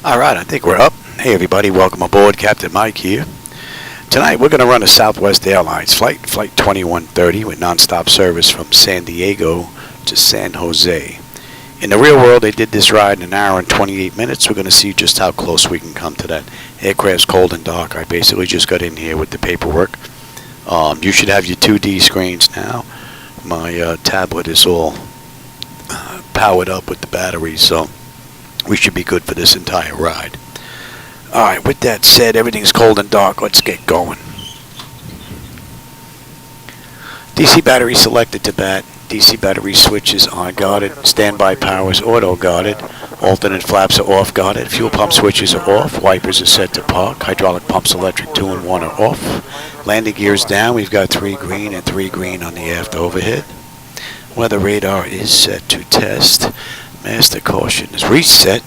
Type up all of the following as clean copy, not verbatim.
Alright, I think we're up. Hey everybody, welcome aboard. Captain Mike here. Tonight we're going to run a Southwest Airlines flight, Flight 2130, with nonstop service from San Diego to San Jose. In the real world, they did this ride in an hour and 28 minutes. We're going to see just how close we can come to that. Aircraft's cold and dark. I basically just got in here with the paperwork. You should have your 2D screens now. My tablet is all powered up with the batteries, so we should be good for this entire ride. Alright, with that said, everything's cold and dark. Let's get going. DC battery selected to bat. DC battery switches on guarded. Standby powers auto guarded. Alternate flaps are off guarded. Fuel pump switches are off. Wipers are set to park. Hydraulic pumps electric 2 and 1 are off. Landing gears down. We've got 3 green and 3 green on the aft overhead. Weather radar is set to test. Master caution is reset.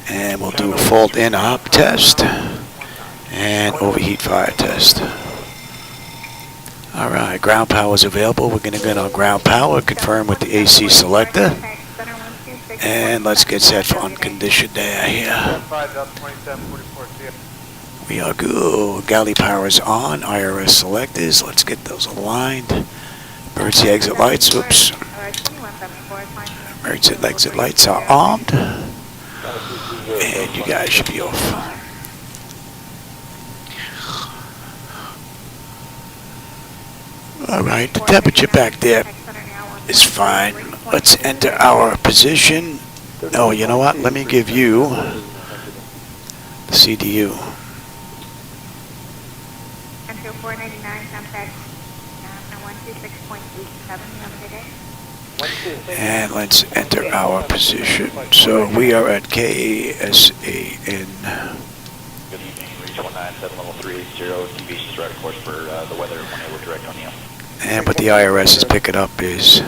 And we'll do a fault in op test and overheat fire test. Alright, ground power is available. We're going to get on ground power, confirm with the AC selector. And let's get set for unconditioned air here. We are good. Galley power is on. IRS selectors. Let's get those aligned. Emergency exit lights. Oops. Emergency exit lights are armed. And you guys should be off. Alright, the temperature back there is fine. Let's enter our position. Oh, you know what? Let me give you the CDU. Until 499, contact 126.87. And let's enter our position. So we are at KSAN. Good evening, reach 197 level 380. Deviations right, of course, for the weather when we're direct on you. And what the IRS is picking up is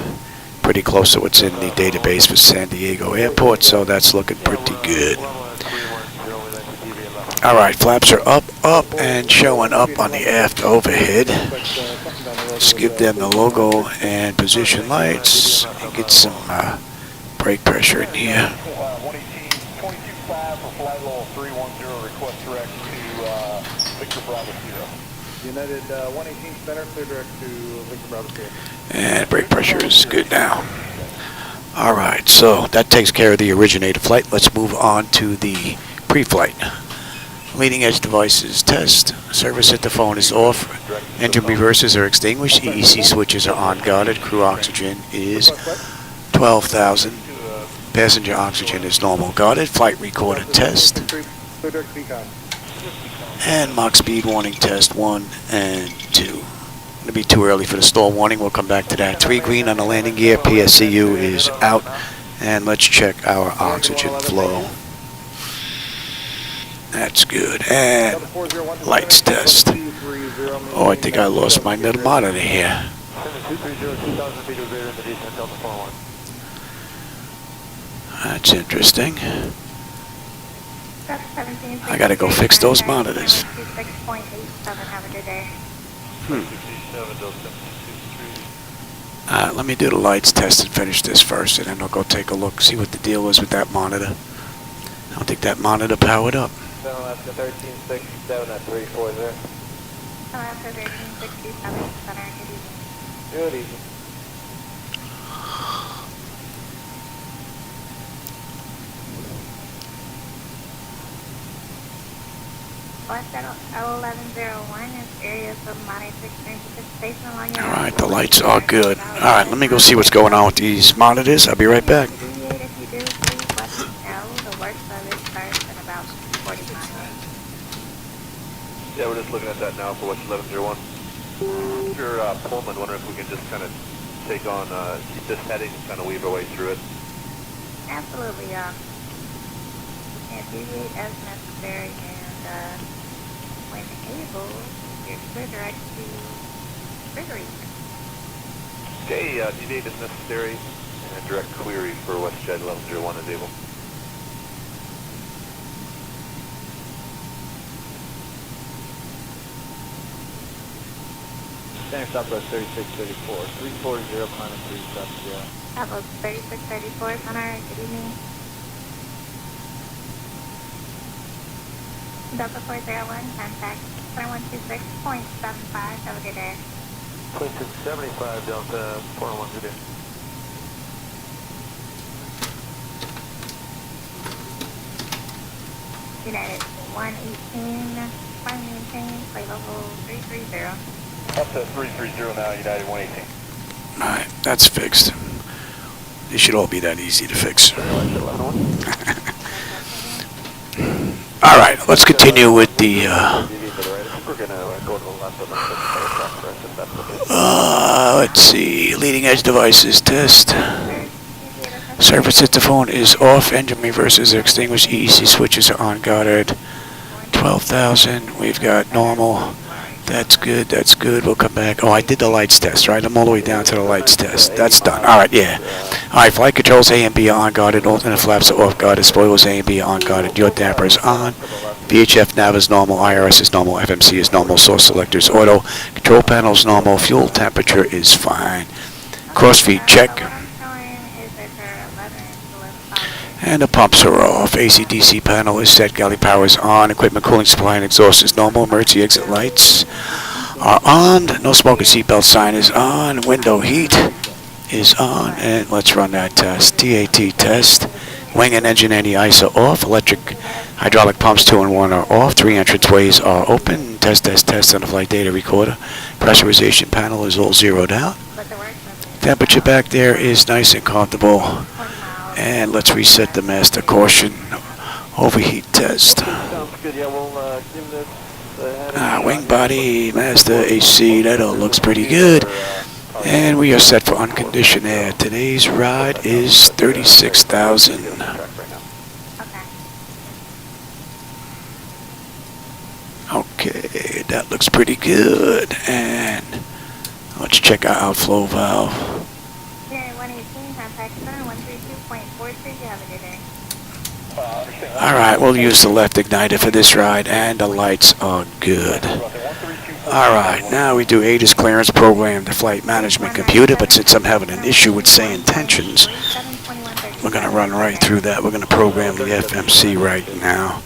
pretty close to what's in the database for San Diego Airport, so that's looking pretty good. Alright, flaps are up, and showing up on the aft overhead. Let's give them the logo and position lights and get some brake pressure in here. 118.25 for flight level 310, request direct to Victor Bravo 0. United 118 center, clear direct to Victor Bravo 0. And brake pressure is good now. Alright, so that takes care of the originator flight. Let's move on to the pre-flight. Leading edge devices test. Service at the phone is off. Engine reversers are extinguished. EEC switches are on guarded. Crew oxygen is 12,000. Passenger oxygen is normal guarded. Flight recorder test. And Mach speed warning test 1 and 2. It'll be too early for the stall warning. We'll come back to that. 3 green on the landing gear. PSCU is out. And let's check our oxygen flow. That's good. And lights test. Oh, I think I lost my middle monitor here. That's interesting. I gotta go fix those monitors. Let me do the lights test and finish this first, and then I'll go take a look, see what the deal is with that monitor. I don't think that monitor powered up. Alaska 1367 at 340. Alaska 1367, center, Good evening. Alaska 1101 is areas of moderate to extreme participation along your... Alright, the lights are good. Alright, let me go see what's going on with these monitors. I'll be right back. If you do, please let me know. The work service starts in about 45 minutes. Yeah, we're just looking at that now for what's 1101. Mr. Pullman, wondering if we can just kind of take on, keep this heading and kind of weave our way through it. Absolutely, you can deviate as necessary, and when able, you're clear direct to Gregory. Okay, deviate as necessary and direct query for WestJet 1101 is able. Center Southwest 3634, 340, climbing 370. Southwest 3634, Connor, good evening. Delta 401, contact 2126.75. Have a good day. 2675 Delta 401, good day. United 118, flight maintain, flight level 330. Up to 330 now, United 118. Alright, that's fixed. They should all be that easy to fix. Alright, let's continue with the We're going to go to the left of the let's see, leading edge devices test. Surface phone is off, engine reverses are extinguished, EEC switches are on, guarded 12,000, we've got normal, that's good, we'll come back. Oh, I did the lights test, right? I'm all the way down to the lights test, that's done, alright, yeah. Alright, flight controls A and B are on guarded, alternate flaps are off guarded, spoilers A and B are on guarded, yaw damper is on, VHF nav is normal, IRS is normal, FMC is normal, source selector is auto, control panel is normal, fuel temperature is fine. Crossfeed check. And the pumps are off. AC/DC panel is set. Galley power is on. Equipment cooling supply and exhaust is normal. Emergency exit lights are on. No smoking seatbelt sign is on. Window heat is on. And let's run that test. TAT test. Wing and engine anti-ice are off. Electric hydraulic pumps 2 and 1 are off. 3 entranceways are open. Test on the flight data recorder. Pressurization panel is all zeroed out. Temperature back there is nice and comfortable. And let's reset the master caution overheat test. Sounds good, yeah, we'll give this Wing body, master AC, that all looks pretty good. And we are set for unconditioned air. Today's ride is 36,000. Okay, that looks pretty good. And let's check our outflow valve. Alright, we'll use the left igniter for this ride, and the lights are good. Alright, now we do ATIS clearance program, the flight management computer, but since I'm having an issue with SayIntentions, we're going to run right through that. We're going to program the FMC right now.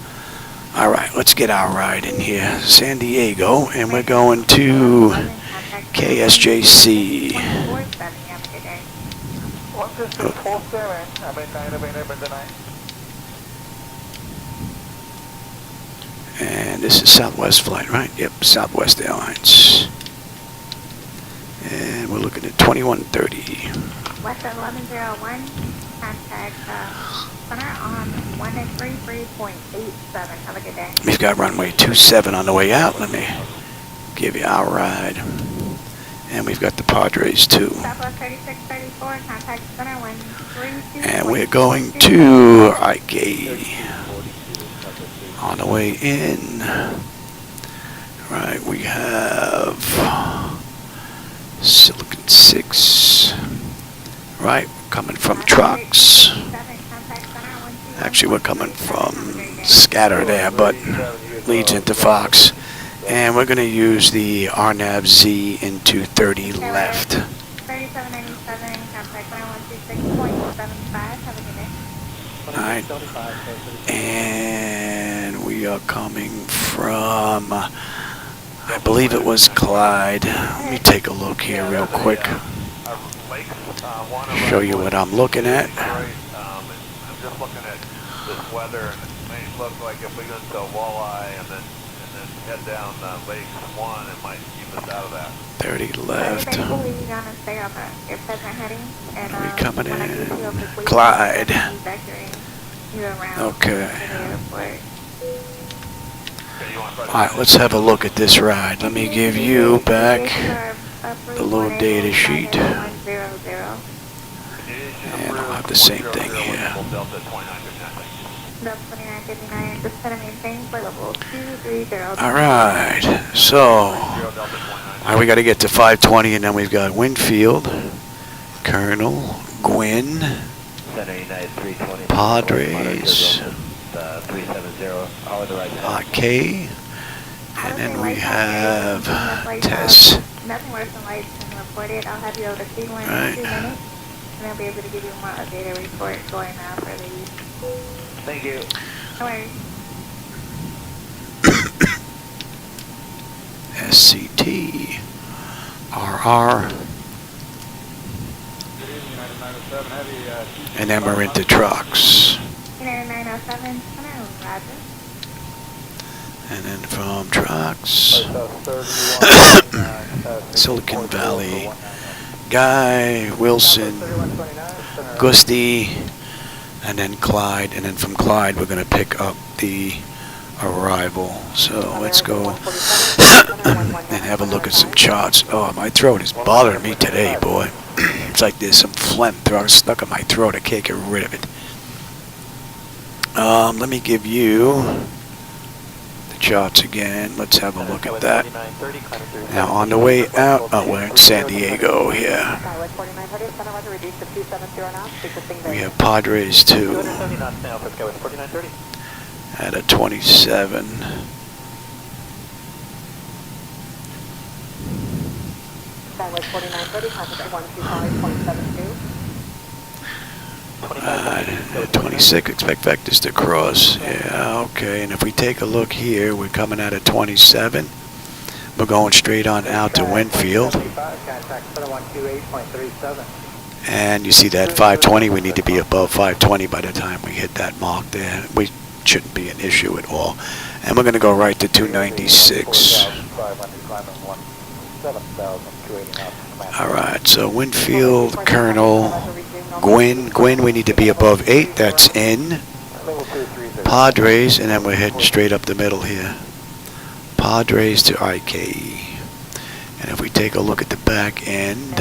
Alright, let's get our ride in here. San Diego, and we're going to KSJC. And this is Southwest flight, right? Yep, Southwest Airlines. And we're looking at 2130. West 1101, contact center on 133.87. Have a good day. We've got runway 27 on the way out. Let me give you our ride. And we've got the Padres too. Southwest 3634, contact center 132. And we're going to IK. On the way in, right, we have Silicon 6, right, coming from trucks. Actually, we're coming from Scatter there, but leads into Fox. And we're going to use the RNAV-Z into 30 left. 3797, contact 126.75. Have a good day. Alright, and we are coming from, I believe it was Clyde. Let me take a look here real quick. Show you what I'm looking at. I'm just looking at this weather, and it may look like if we go to Walleye and then head down Lake 1, it might keep us out of that. 30 left. Are we coming in? Clyde. Okay. Alright, let's have a look at this ride. Let me give you back the load data sheet. And I'll have the same thing here. Alright, so we got to get to 520, and then we've got Winfield, Colonel, Gwynn, Padres, RK, and then we have Tess. Nothing worse than lights and reported. I'll have you over to C1 in 2 minutes, and I'll be able to give you a more updated report going out for the Thank you. No worries. SCT, RR, and then we're into trucks. United 907, Roger. And then from trucks, Silicon Valley, Guy, Wilson, Gusty, and then Clyde. And then from Clyde, we're going to pick up the arrival. So let's go and have a look at some charts. Oh, my throat is bothering me today, boy. It's like there's some phlegm stuck in my throat. I can't get rid of it. Let me give you the charts again. Let's have a look at that. Now on the way out, oh, we're in San Diego here. We have Padres too at a 27. Southwest 4930, contact 125.72. 26, expect vectors to cross. Yeah, okay, and if we take a look here, we're coming out at 27. We're going straight on out to Winfield. And you see that 520, we need to be above 520 by the time we hit that mark there. We shouldn't be an issue at all. And we're going to go right to 296. Alright, so Winfield, Colonel, Gwyn, we need to be above 8, that's in. Padres, and then we're heading straight up the middle here. Padres to IKE. And if we take a look at the back end,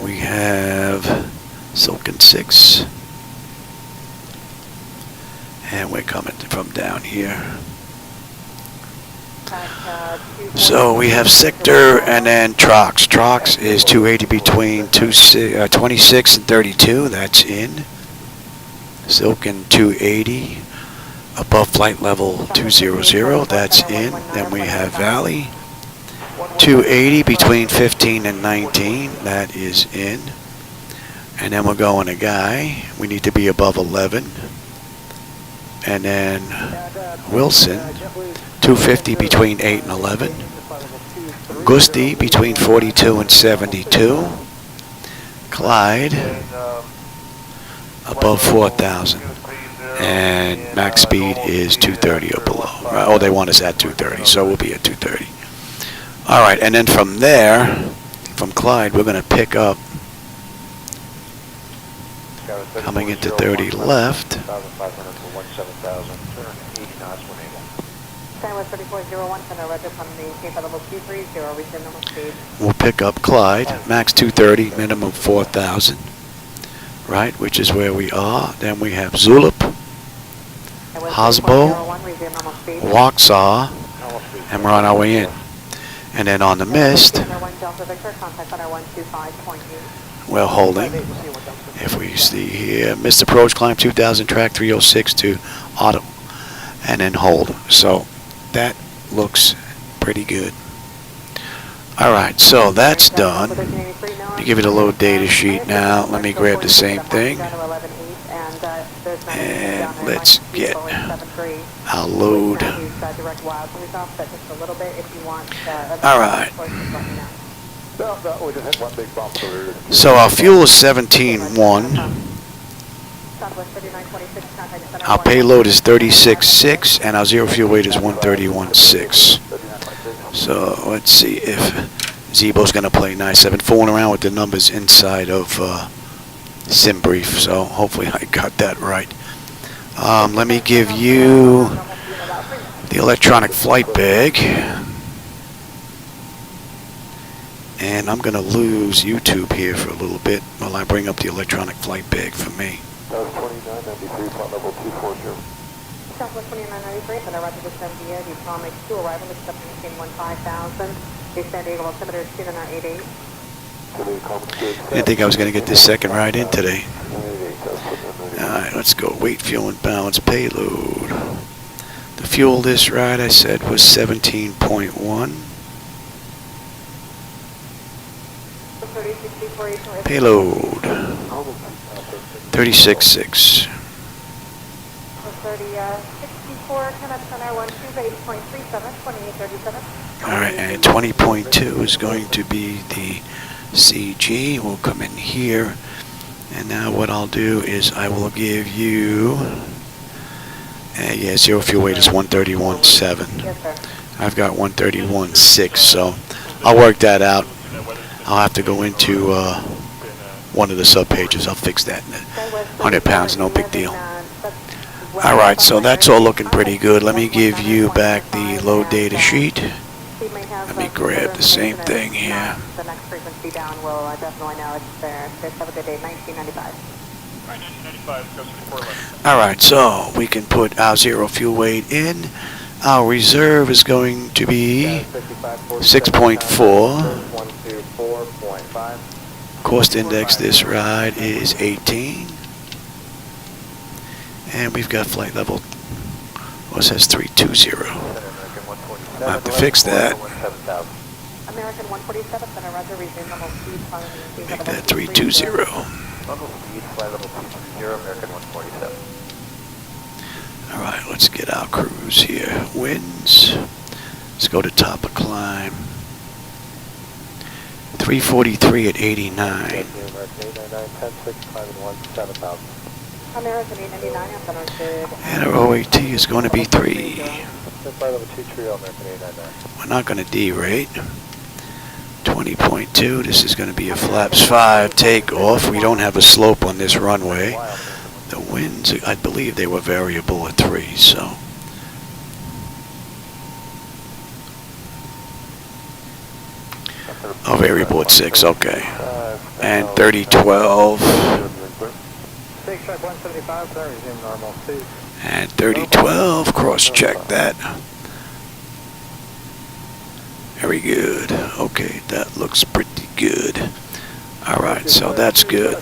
we have Silken 6. And we're coming from down here. So we have sector and then Trox. Trox is 280 between 26 and 32. That's in. Silken 280 above flight level 200. That's in. Then we have Valley 280 between 15 and 19. That is in. And then we're going to Guy. We need to be above 11. And then Wilson 250 between 8 and 11. Gusty between 42 and 72. Clyde above 4,000. And max speed is 230 or below. Right? Oh, they want us at 230, so we'll be at 230. All right, and then from there, from Clyde, we're going to pick up, coming into 30 left. We'll pick up Clyde, max 230, minimum 4,000, right, which is where we are. Then we have Zulip, Hasbo, Waxhaw, and we're on our way in. And then on the mist, we're holding. If we see here, mist approach, climb 2,000, track 306 to auto, and then hold. So that looks pretty good. All right, so that's done. Let me give it a little data sheet now. Let me grab the same thing. And let's get our load. All right. So our fuel is 17.1. Our payload is 36.6, and our zero fuel weight is 131.6. So let's see if Zibo's going to play nice. I've been fooling around with the numbers inside of SimBrief, so hopefully I got that right. Let me give you the electronic flight bag. And I'm going to lose YouTube here for a little bit while I bring up the electronic flight bag for me. That was 2993, flight level 240. Southwest 2993, for the Roger to San Diego, the Atomic 2 arrival, accepting maintain 15,000. The San Diego altimeter is 2988. Didn't think I was going to get this second ride in today. Alright, let's go. Weight, fuel, and balance payload. The fuel this ride, I said, was 17.1. Payload 36.6. 3064, Connect Center 128.37, 2837. Alright, and 20.2 is going to be the CG. We'll come in here. And now what I'll do is I will give you, yeah, zero fuel weight is 131.7. Yes, sir. I've got 131.6, so I'll work that out. I'll have to go into one of the sub-pages. I'll fix that. 100 pounds, no big deal. Alright, so that's all looking pretty good. Let me give you back the load data sheet. Let me grab the same thing here. The next frequency down will definitely know it's there. Have a good day, 1995. Right, 1995, goes to 411. Alright, so we can put our zero fuel weight in. Our reserve is going to be 6.4. 124.5. Cost index this ride is 18. And we've got flight level, what says 320. I'll have to fix that. American 147, Center, Roger, resume normal speed. Make that 320. Normal speed, flight level 230, American 147. Alright, let's get our cruise here. Winds. Let's go to top of climb. 343 at 89. American 899, 10, 6, 5, and 1, 7,000. American 899, Center, good. And our OAT is going to be 3. Flight level 230, American 899. We're not going to derate. 20.2, this is going to be a flaps 5 takeoff. We don't have a slope on this runway. The winds, I believe they were variable at 3, so. Oh, variable at 6, okay. And 3012. 6, 175, sir, resume normal speed. And 3012, cross-check that. Very good. Okay, that looks pretty good. Alright, so that's good.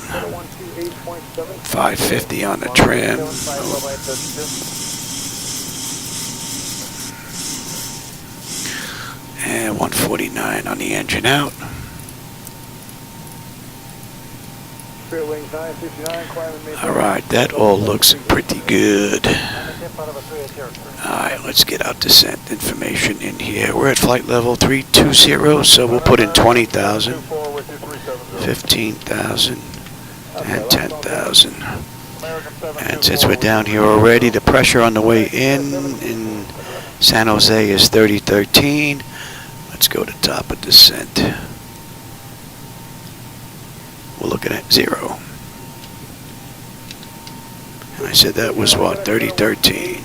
550 on the trim. And 149 on the engine out. Alright, that all looks pretty good. Alright, let's get our descent information in here. We're at flight level 320, so we'll put in 20,000, 15,000, and 10,000. And since we're down here already, the pressure on the way in San Jose is 3013. Let's go to top of descent. We're looking at 0. And I said that was what, 3013.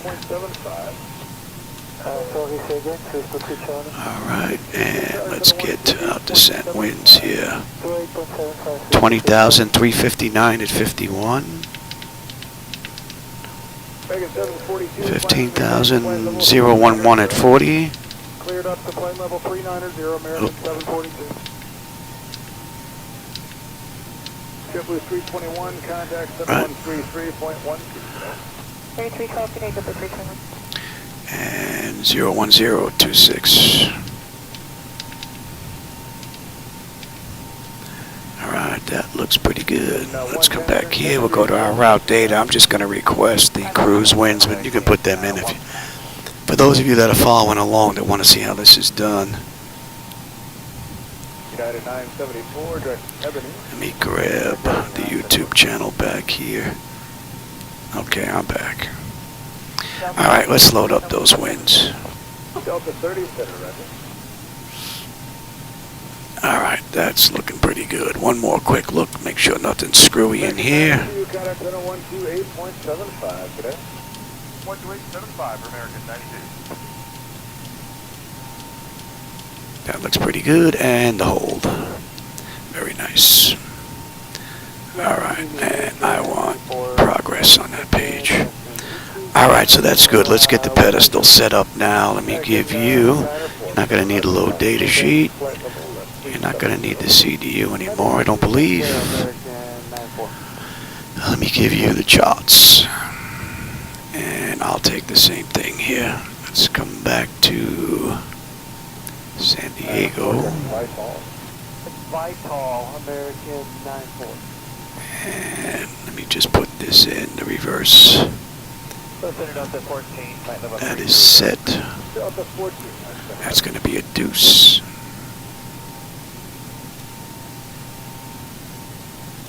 Alright, and let's get our descent winds here. 20,359 at 51. 15,011 at 40. Cleared up to flight level 390, American 742. JetBlue 321, contact 7133.12. 3312, today, JetBlue 321. And 01026. Alright, that looks pretty good. Let's come back here. We'll go to our route data. I'm just going to request the cruise winds, but you can put them in if you. For those of you that are following along that want to see how this is done. United 974, direct Ebony. Let me grab the YouTube channel back here. Okay, I'm back. Alright, let's load up those winds. Delta 30, center, Roger. Alright, that's looking pretty good. One more quick look, make sure nothing's screwy in here. Contact 128.75 today. 128.75 for American 92. That looks pretty good, and the hold. Very nice. Alright, and I want progress on that page. Alright, so that's good. Let's get the pedestal set up now. Let me give you, you're not going to need a load data sheet. You're not going to need the CDU anymore, I don't believe. Let me give you the charts. And I'll take the same thing here. Let's come back to San Diego. Vital, American 94. And let me just put this in the reverse That is set. Delta 14. That's going to be a deuce.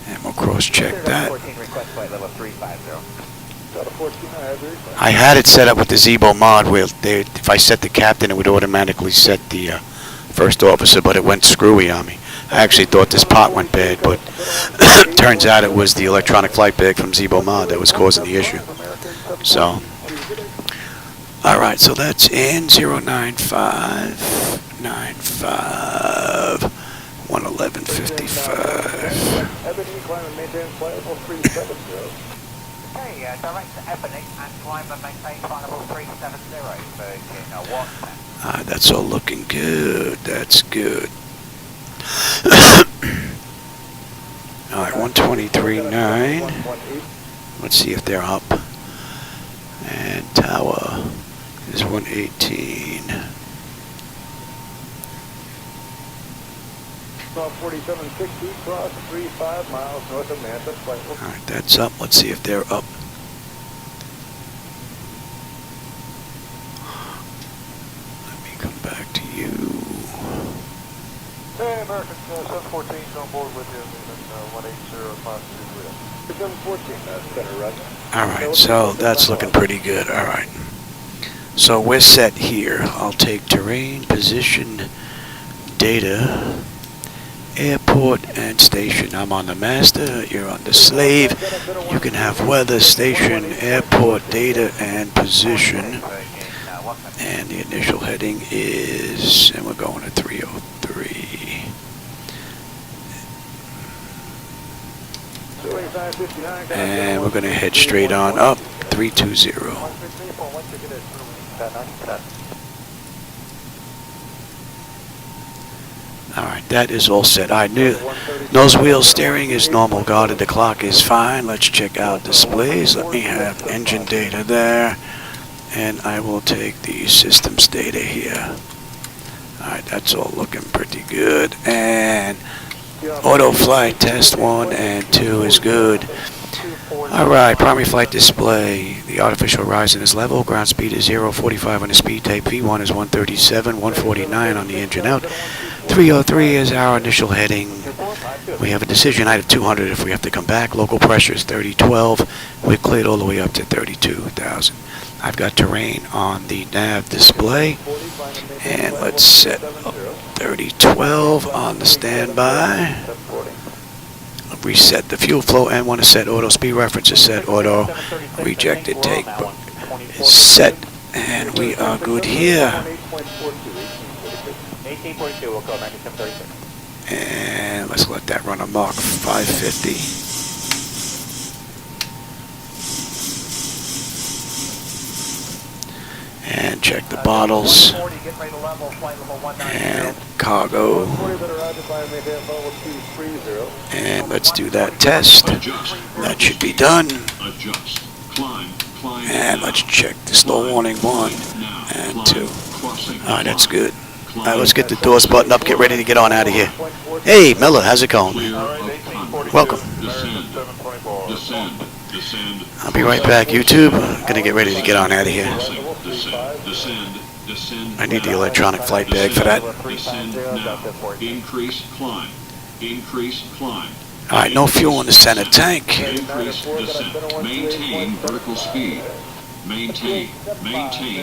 And we'll cross-check that. Request flight level 350. Delta 14, I have your request. I had it set up with the Zibo-Mod where if I set the captain, it would automatically set the first officer, but it went screwy on me. I actually thought this pot went bad, but turns out it was the electronic flight bag from Zibo-Mod that was causing the issue. So, alright, so that's in 09595 11155. Ebony, climb and maintain flight level 370. Okay, direct to Ebony and climb and maintain flight level 370 for Kilo 1. Alright, that's all looking good. That's good. Alright, 123.9. Let's see if they're up. And tower is 118. About 4760, cross 35 miles north of Manta, flight level. Alright, that's up. Let's see if they're up. Let me come back to you. Hey, American 714 's on board with you, and 180.523. 714, that's center right. Alright, so that's looking pretty good. Alright. So we're set here. I'll take terrain, position, data, airport, and station. I'm on the master, you're on the slave. You can have weather, station, airport, data, and position. And the initial heading is, and we're going to 303. And we're going to head straight on up, 320. Alright, that is all set. I knew nose wheel steering is normal guarded. The clock is fine. Let's check out displays. Let me have engine data there. And I will take the systems data here. Alright, that's all looking pretty good. And auto flight test 1 and 2 is good. Alright, primary flight display. The artificial horizon is level. Ground speed is 045 on the speed tape. V1 is 137, 149 on the engine out. 303 is our initial heading. We have a decision height of 200 if we have to come back. Local pressure is 3012. We're cleared all the way up to 32,000. I've got terrain on the nav display. And let's set up 3012 on the standby. Reset the fuel flow and want to set auto speed reference is set. Auto rejected take is set. And we are good here. 1842, we'll call 9736. And let's let that run a Mach 550. And check the bottles. And cargo. And let's do that test. That should be done. And let's check the slow warning 1 and 2. Alright, that's good. Alright, let's get the doors buttoned up, get ready to get on out of here. Hey, Miller, how's it going, man? Welcome. I'll be right back, YouTube. I'm gonna get ready to get on out of here. I need the electronic flight bag for that. Increase climb. Increase climb. Alright, no fuel in the center tank. Increase descent. Maintain vertical speed. Maintain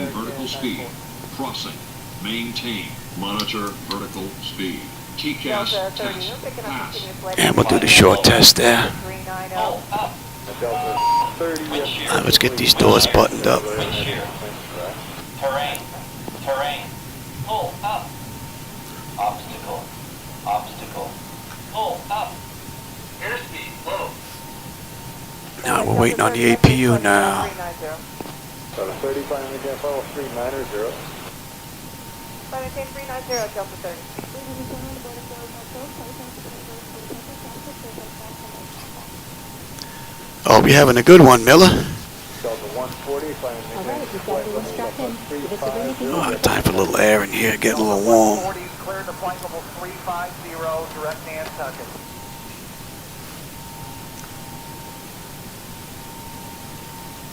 vertical speed. Crossing. Maintain. Monitor vertical speed. TCAS test. Pass. And we'll do the short test there. Alright, let's get these doors buttoned up. Terrain. Pull up. Obstacle. Pull up. Airspeed low. Now we're waiting on the APU now. 35 and again, follow 390. Maintain 390, Delta 30. Oh, we're having a good one, Miller. Delta 140, Oh, time for a little air in here, get a little warm. Clear to flight level 350, direct Nantucket.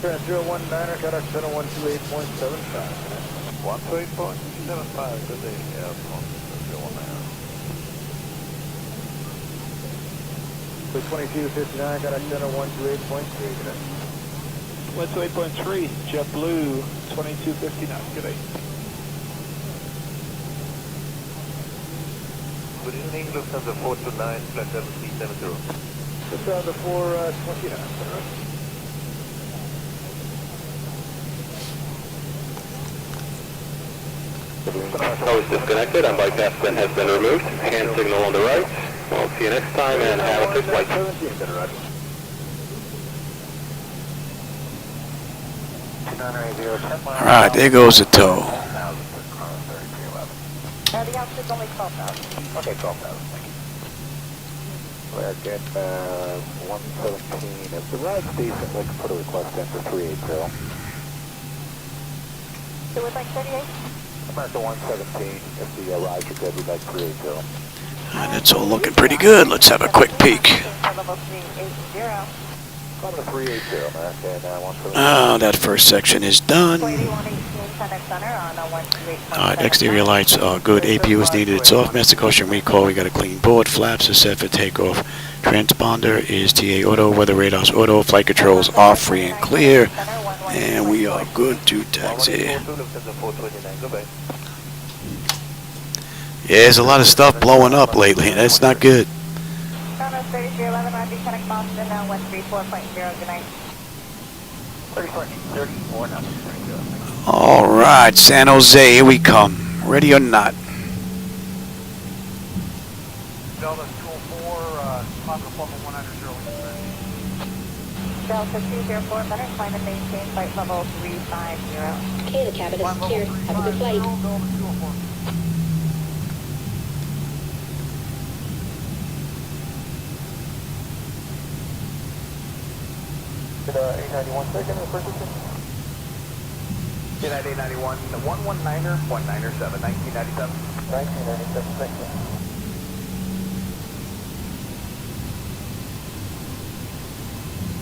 Trans 019er, contact center 128.75. 128.75, good day. Yeah, 019er. With 2259, contact center 128.3, good day. 128.3, JetBlue, 2259, good day. Good evening, Lufthansa 429, flight 7370. Lufthansa 429, sir. Tower is disconnected and bypass pin has been removed. Hand signal on the right. We'll see you next time and have a good flight. 17, better right. Alright, there goes the tow. The altitude's only 12,000. Okay, 12,000, thank you. We're at 117. If the ride's decent, we can put a request in for 380. So we'd like 38? America 117. If the rides are good, we'd like 380. And it's all looking pretty good. Let's have a quick peek. Level 380. Come to 380, America, and 117. Oh, that first section is done. 48118, contact center on 128.75. Alright, exterior lights are good. APU is needed. It's off. Master caution recall. We got a clean board. Flaps are set for takeoff. Transponder is TA auto. Weather radar's auto. Flight controls are free and clear. And we are good to taxi. Yeah, there's a lot of stuff blowing up lately. That's not good. Chronos 3311, Roger, connect Boston, 134.0, good night. 34 now. Alright, San Jose, here we come. Ready or not. Delta 204, climb performance 100. Delta 204, better climb and maintain flight level 350. Okay, the cabin is secured. Have a good flight. Did 891 second or first assistant? United 891, 119er, 197, 1997. 1997, thank you.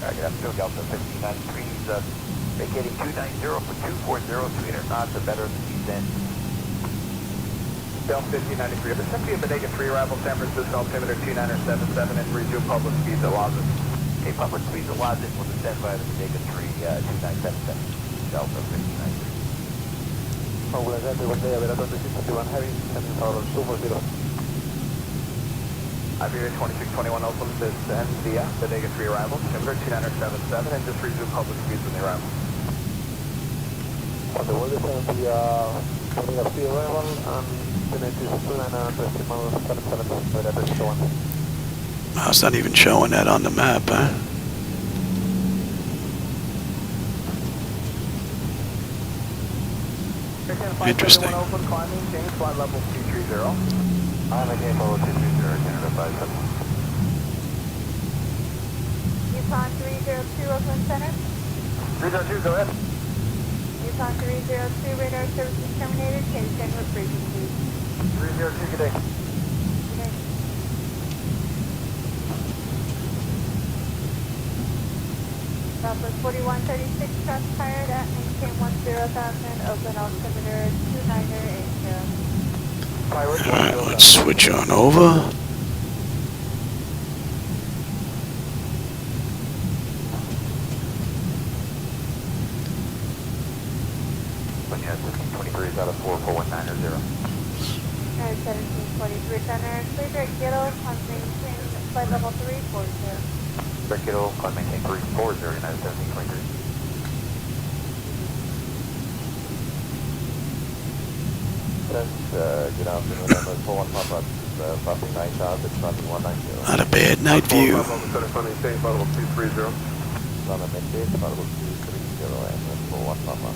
Alright, good afternoon, Delta 1593, vacating 290 for 240, 300 knots or better than descent. Delta 1593, if it's simply a Bodega 3 arrival San Francisco, altimeter 2977 and resume public speeds at Lawson. Okay, public speeds at Lawson will descend via the Bodega 3, 2977, Delta 1593. Oh, well, that's what they have. I don't think it's one heavy, and power super zero. Iberia 2621 Oakland descend via Bodega 3 arrival, altimeter 2977 and just resume public speeds when they arrive. On the world is the Bodega 3 arrival, and then it is 29decimal 77, so that is showing. Oh, it's not even showing that on the map, huh? Interesting. Climbing, change flight level 230. I'm again level 230, Canada 57. Yukon 302, Oakland Center. 302, go ahead. Yukon 302, radar services terminated. KSAN with frequency. 302, good day. Okay. Southwest 4136, trust tired at maintain 10,000, Oakland altimeter 2980. Alright, let's switch on over. When you have 1523 is out of 44190. Alright, 1723 center. Clear direct Gittle, on maintain flight level 340. Direct Gittle, climb maintain 340, United 1723. Good afternoon, number 41 Papa, passing 9,000, passing 190. Not a bad night view. Maintain flight level 230. London maintain flight level 230, and 41 Papa.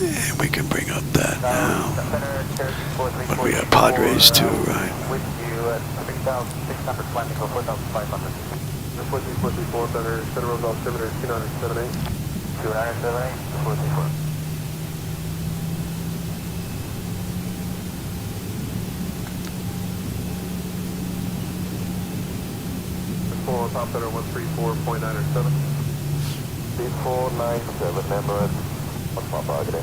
And we can bring up that now. But we have Padres too, right? With you at 6,600, climbing for 4,500. 434 center road altimeter 2978. 2978, 434. top center 134.907. 3497, Emirates. What's my target?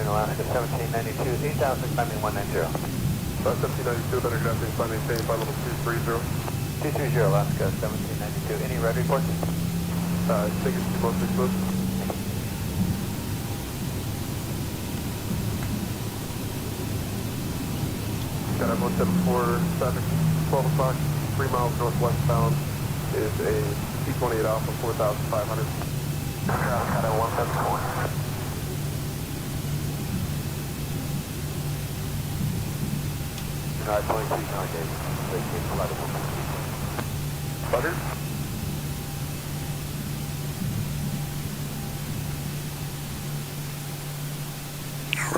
In Alaska 1792, 8,000, climbing 190. 1792, better good afternoon, flight maintain, flight level 230. 230, Alaska 1792. Any red reports? Take it to mostly smooth. Got up 174 traffic, 12 o'clock, 3 miles northwestbound is a T-28 Alpha 4,500. Got a 174. United 23 target, vacate Flightdeck. Bugger?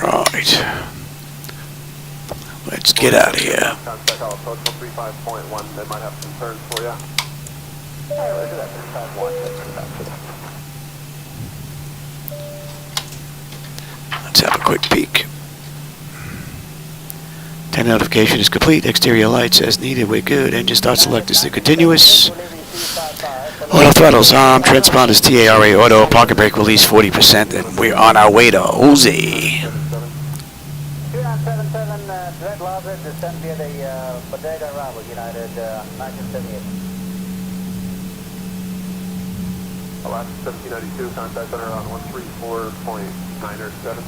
Right. Let's get out of here. Contact all approach 135.1. They might have concerns for you. Hey, look at that, 35.1. Let's have a quick peek. 10 notification is complete. Exterior lights as needed. We're good. Engine start select is the continuous. Auto throttles arm. Transponders TARA auto. Pocket brake release 40%. And we're on our way to Jose. 2977, direct Lobster, descend via the Bodega arrival, United 1978. Alaska 1792, contact center on 134.907.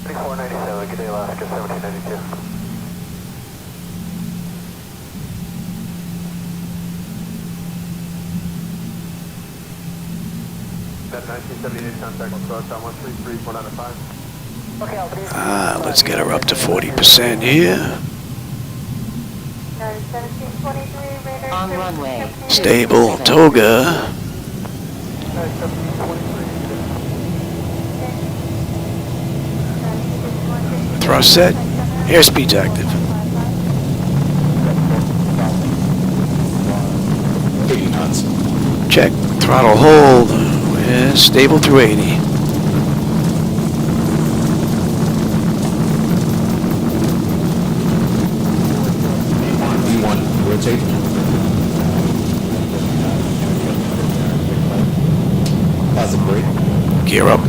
3497, good day, Alaska 1792. That 1978 contact approach on 133.495. Okay, I'll see you. Let's get her up to 40% here. 1723, radar. On runway. Stable. Toga. Thrust set. Airspeed's active. 80 knots. Check. Throttle hold. Yeah, stable through 80. V1, rotate. Positive brake. Gear up.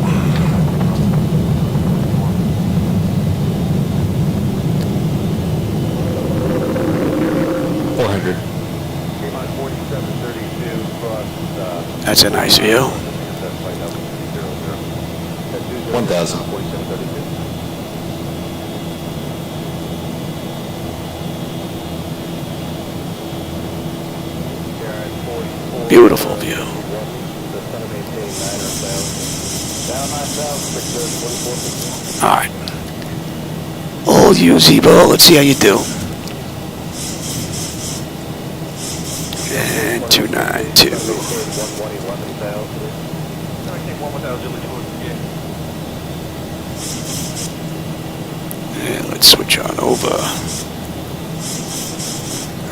That's a nice view. 1,000. Beautiful view. Alright. All you, Zibo. Let's see how you do. And 292. And let's switch on over.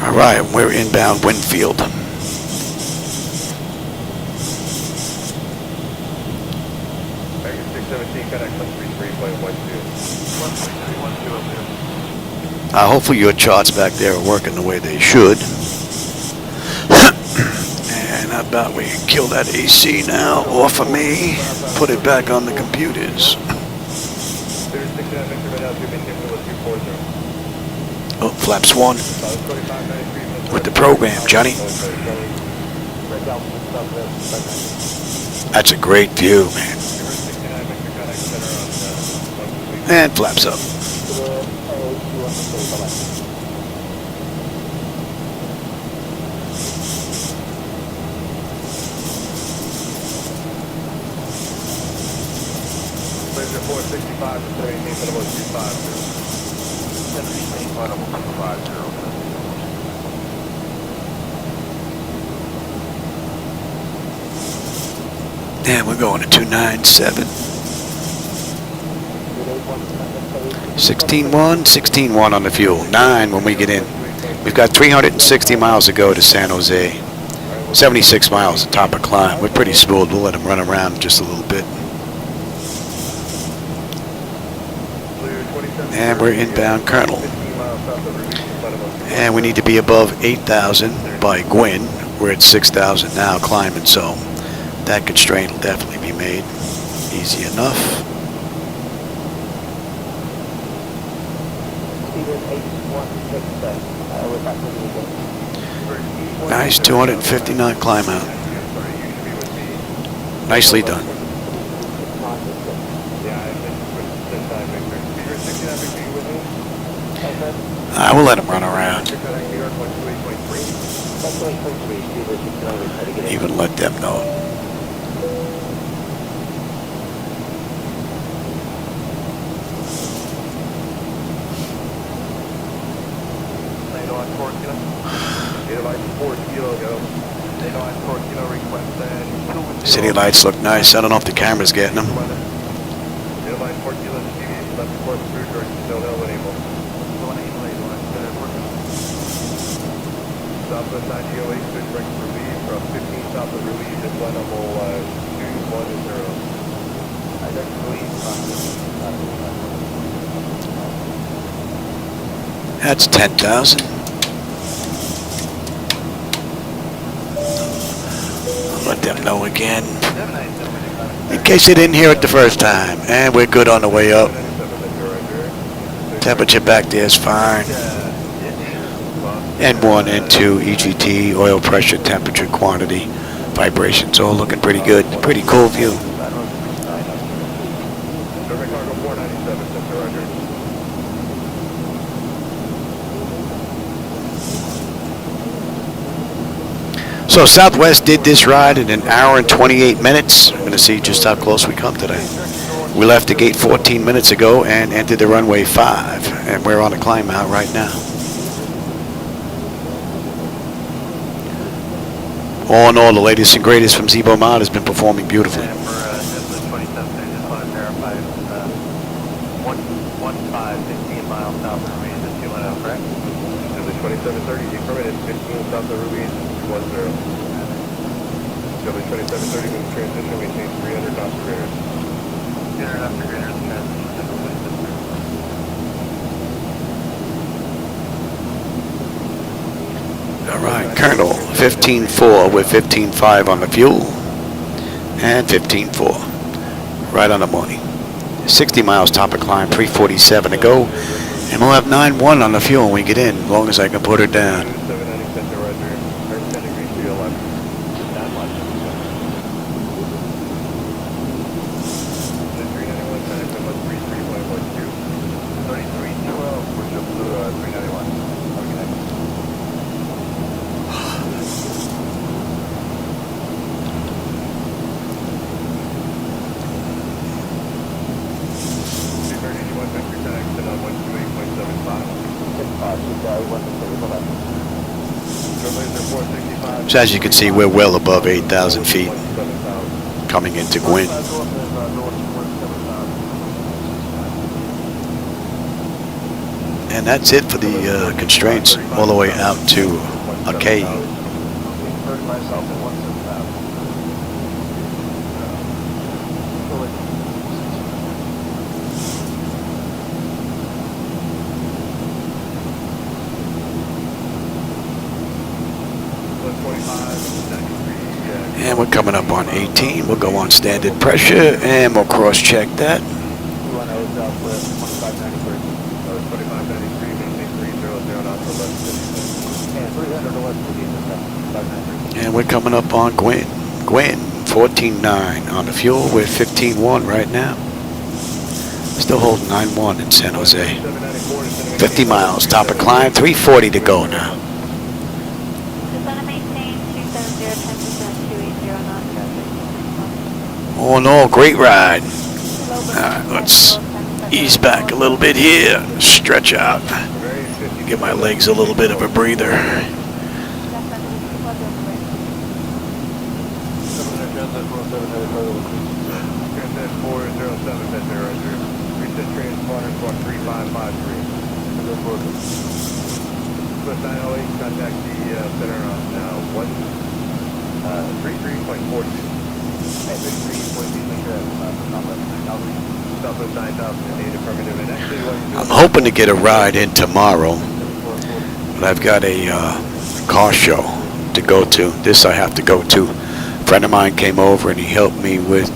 Alright, we're inbound Winfield. Hopefully your charts back there are working the way they should. And I bet we can kill that AC now off of me. Put it back on the computers. Oh, flaps 1. With the program, Johnny. That's a great view, man. And flaps up. Laser 465 to 17, but about 250. 17, but about 250. And we're going to 297. 16-1, 16-1 on the fuel. 9 when we get in. We've got 360 miles to go to San Jose. 76 miles at top of climb. We're pretty smooth. We'll let them run around just a little bit. And we're inbound Colonel. And we need to be above 8,000 by Gwyn. We're at 6,000 now climbing, so that constraint will definitely be made easy enough. Nice 250 knot climb out. Nicely done. I will let him run around. Even let them know. City lights look nice. I don't know if the camera's getting them. Southwest 908, good break for lead from 15 south of Ruiz at flight level 210. I got Ruiz. That's 10,000. I'll let them know again, in case they didn't hear it the first time. And we're good on the way up. Temperature back there is fine. N1, N2, EGT, oil pressure, temperature, quantity, vibrations, all looking pretty good. Pretty cool view. So Southwest did this ride in 1 hour and 28 minutes. I'm going to see just how close we come today. We left the gate 14 minutes ago and entered the runway 5, and we're on a climb out right now. All in all, the latest and greatest from Zibo-Mod has been performing beautifully. All right, Colonel, 15.4 with 15.5 on the fuel and 15.4, right on the money. 60 miles top of climb, 347 to go, and we'll have 9.1 on the fuel when we get in, as long as I can put her down. So as you can see, we're well above 8,000 feet coming into Gwyn. And that's it for the constraints all the way out to a K. And we're coming up on 18. We'll go on standard pressure and we'll cross-check that. And we're coming up on Gwyn. Gwyn, 14.9 on the fuel. We're 15.1 right now. Still holding 9.1 in San Jose. 50 miles, top of climb, 340 to go now. All in all, great ride. All right, let's ease back a little bit here. Stretch out. Give my legs a little bit of a breather. Contact the center on now 133.42. I'm hoping to get a ride in tomorrow but I've got a car show to go to. This I have to go to. A friend of mine came over and he helped me with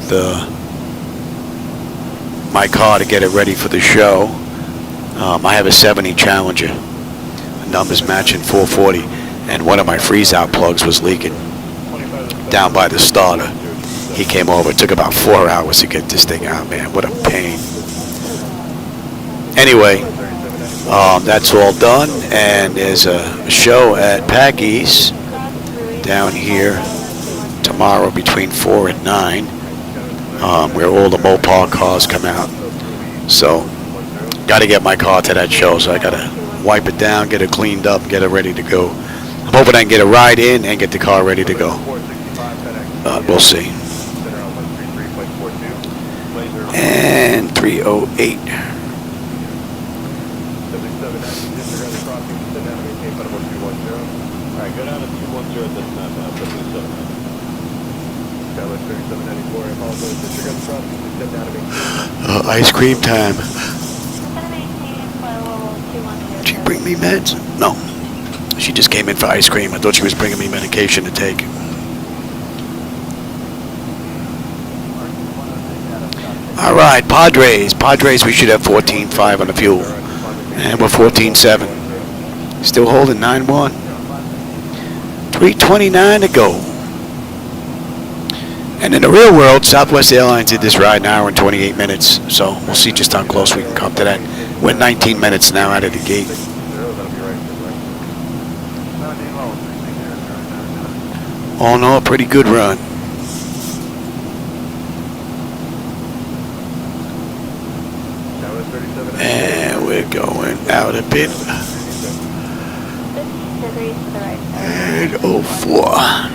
my car to get it ready for the show. I have a 70 Challenger. The numbers matching 440, and one of my freeze-out plugs was leaking down by the starter. He came over. It took about 4 hours to get this thing out, man. What a pain. Anyway, that's all done, and there's a show at Packy's down here tomorrow between 4 and 9, where all the Mopar cars come out. So, got to get my car to that show, so I got to wipe it down, get it cleaned up, get it ready to go. I'm hoping I can get a ride in and get the car ready to go. We'll see. And 308. Alright, go down to 210 at this time now, 77. Dallas 3794, I apologize. Disregard the crossing, please step down to me. Ice cream time. Did she bring me meds? No. She just came in for ice cream. I thought she was bringing me medication to take. All right, Padres. Padres, we should have 14.5 on the fuel. And we're 14.7. Still holding 9-1. 3:29 to go. And in the real world, Southwest Airlines did this ride an hour and 28 minutes. So we'll see just how close we can come to that. We're 19 minutes now out of the gate. All in all, a pretty good run. And we're going out a bit. And 04.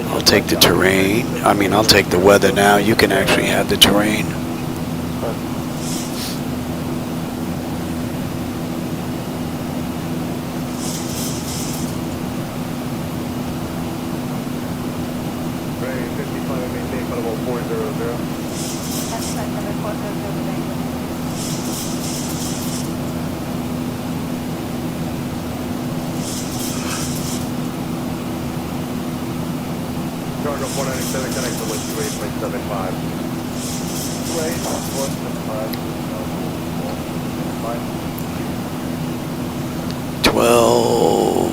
I'll take the terrain. I mean, I'll take the weather now. You can actually have the terrain. Cargo 497, connect to 128.75. 12,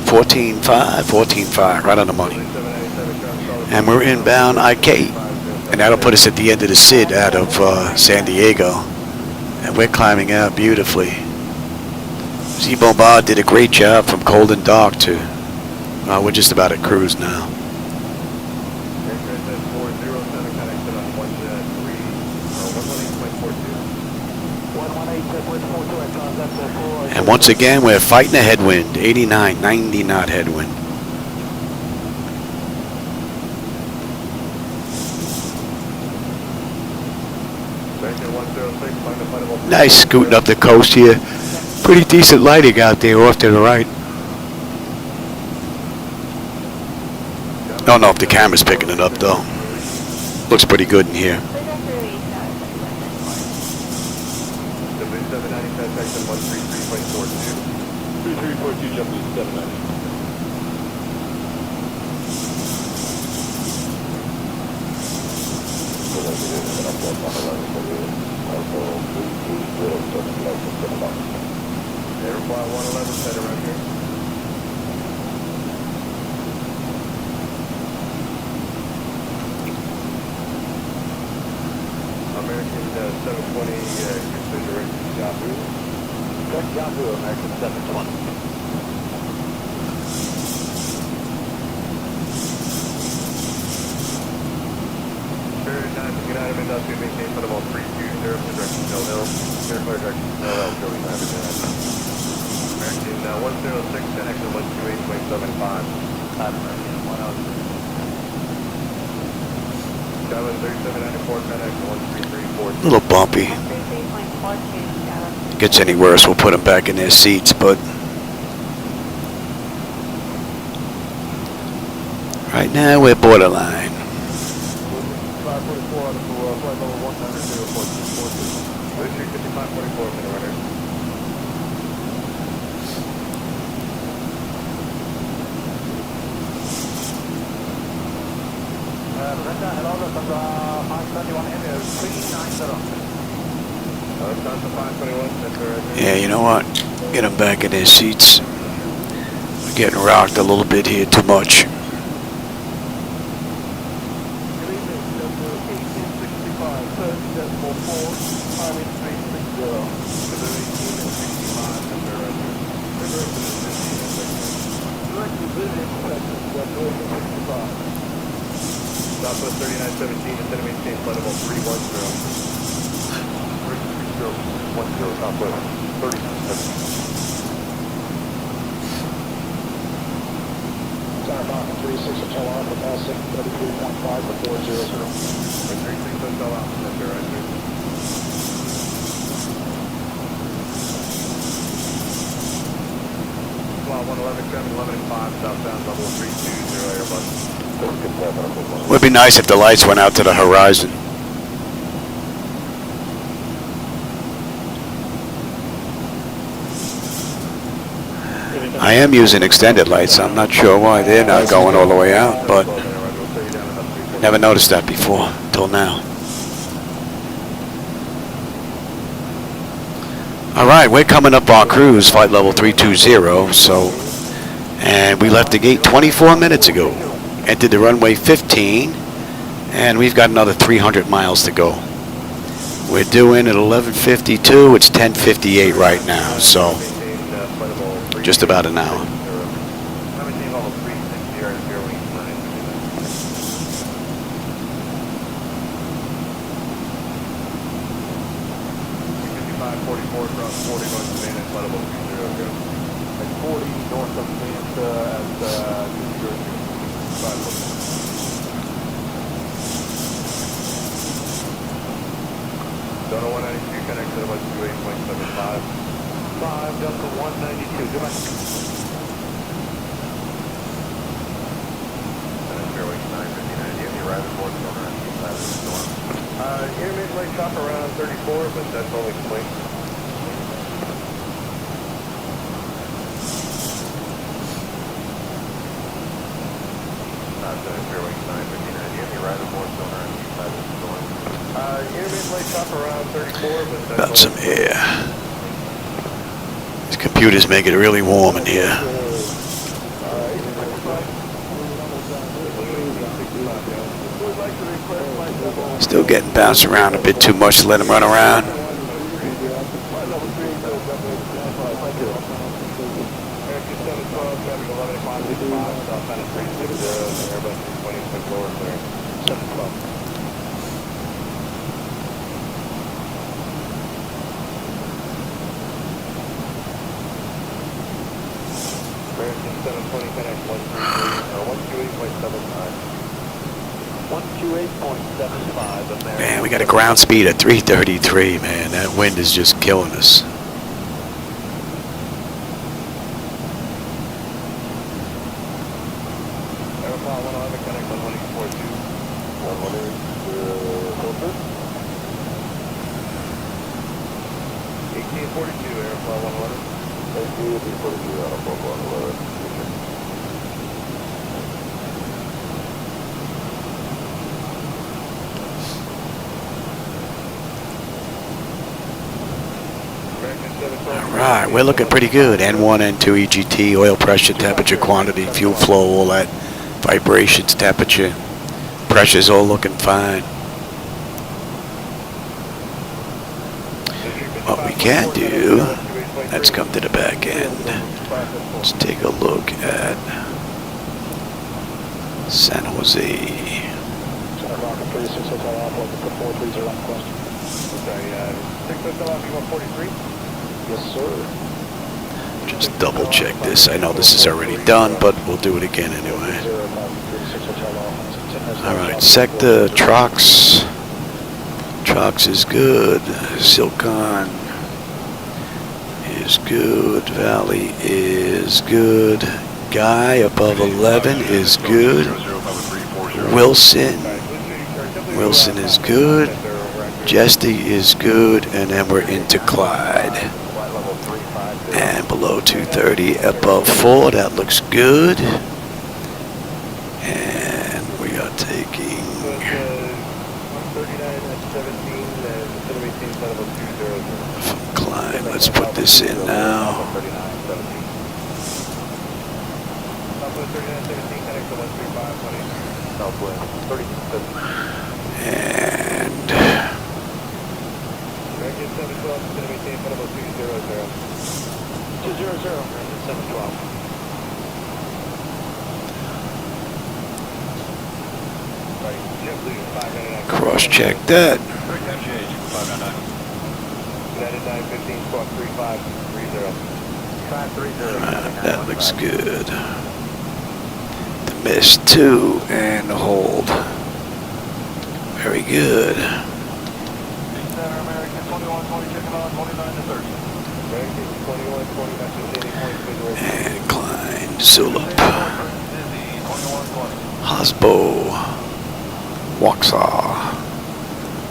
14.5, 14.5, right on the money. And we're inbound IK, and that'll put us at the end of the SID out of San Diego. And we're climbing out beautifully. Zibo-Mod did a great job from cold and dark to, we're just about at cruise now. And once again, we're fighting a headwind, 89, 90 knot headwind. Nice scooting up the coast here. Pretty decent lighting out there off to the right. Don't know if the camera's picking it up though. Looks pretty good in here. Section 133.42. 3342, jumping to 790. Airfly 111, set around here. American 720, Houston direct to Yahoo. Direct Yahoo, American 720. Spirit 9, to get out of industry, maintain for about 320 for direction Snow Hill. Clear direction Snow Hill, Joey 9. American 106, connection 128.75. American 106. Dallas 3794, connection 133.4. A little bumpy. Gets any worse, we'll put them back in their seats, but right now we're borderline. 5544 out of flight level 190.4242. Street 5544, minute runner. Hello, that's 521 Emir 390. Yeah, you know what? Get them back in their seats. We're getting rocked a little bit here, too much. Southwest 3917, instead of maintain flight level 310. 33010, Southwest 3917. Center Falcon 36 Hotel Alpha, passing 33.5 for 400. 36 Hotel Alpha, that's your right. Flight 111, 711 and 5, southbound level 320 Airbus. Would be nice if the lights went out to the horizon. I am using extended lights. I'm not sure why they're not going all the way out, but never noticed that before till now. All right, we're coming up our cruise, flight level 320. And we left the gate 24 minutes ago. Entered the runway 15, and we've got another 300 miles to go. We're due in at 11:52. It's 10:58 right now, so just about an hour. Delta 192 connect to 128.75. 5 Delta 192, goodbye. Fairway 959, you have the arrival board corner on the side of the storm. Intermittent light chop around 34, but that's only complete. Fairway 959, you have the arrival board corner on the side of the storm. Intermittent light chop around 34, but that's About some air. These computers make it really warm in here. Still getting bounced around a bit too much to let them run around. Man, we got a ground speed at 333, man. That wind is just killing us. Alright, we're looking pretty good. N1, N2, EGT, oil pressure, temperature, quantity, fuel flow, all that. Vibrations, temperature, pressure's all looking fine. What we can do, let's come to the back end. Let's take a look at San Jose. Yes, sir. Just double check this. I know this is already done, but we'll do it again anyway. Alright, sector, Trox. Trox is good. Silcon is good. Valley is good. Guy above 11 is good. Wilson Wilson is good. Jesty is good. And then we're into Clyde. And below 230, above 4, that looks good. And we are taking from Clyde. Let's put this in now. And cross-check that. That looks good. The miss 2 and the hold. Very good. And Klein, Zulip, Hasbo, Waxhaw,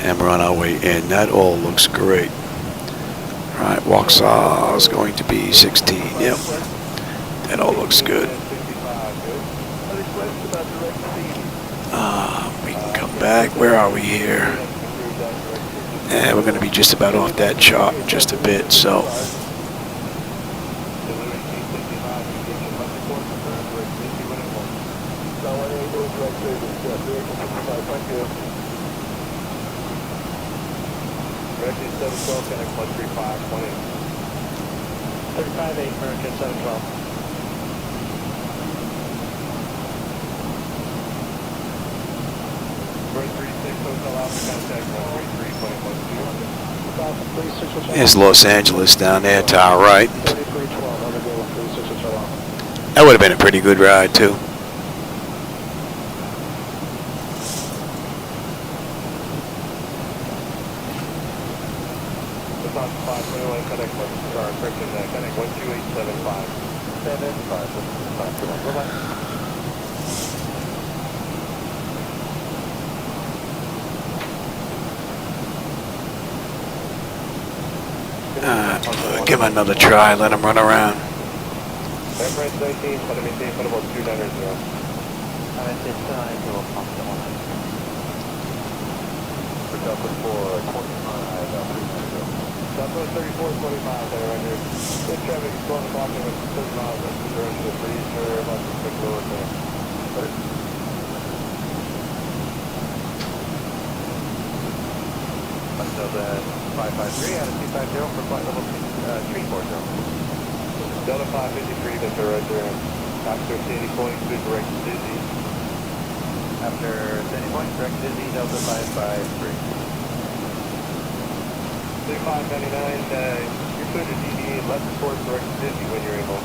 and we're on our way in. That all looks great. All right, Waxhaw is going to be 16. Yep, that all looks good. We can come back. Where are we here? And we're going to be just about off that chart in just a bit. So. There's Los Angeles down there to our right. That would have been a pretty good ride too. Give him another try, let him run around. Delta 553, Mr. Roger. After Sandy Point, good direct to Dizzy. After Sandy Point, direct to Dizzy, Delta 553. 6599, you're clear to DDA, left report direct to Dizzy when you're able.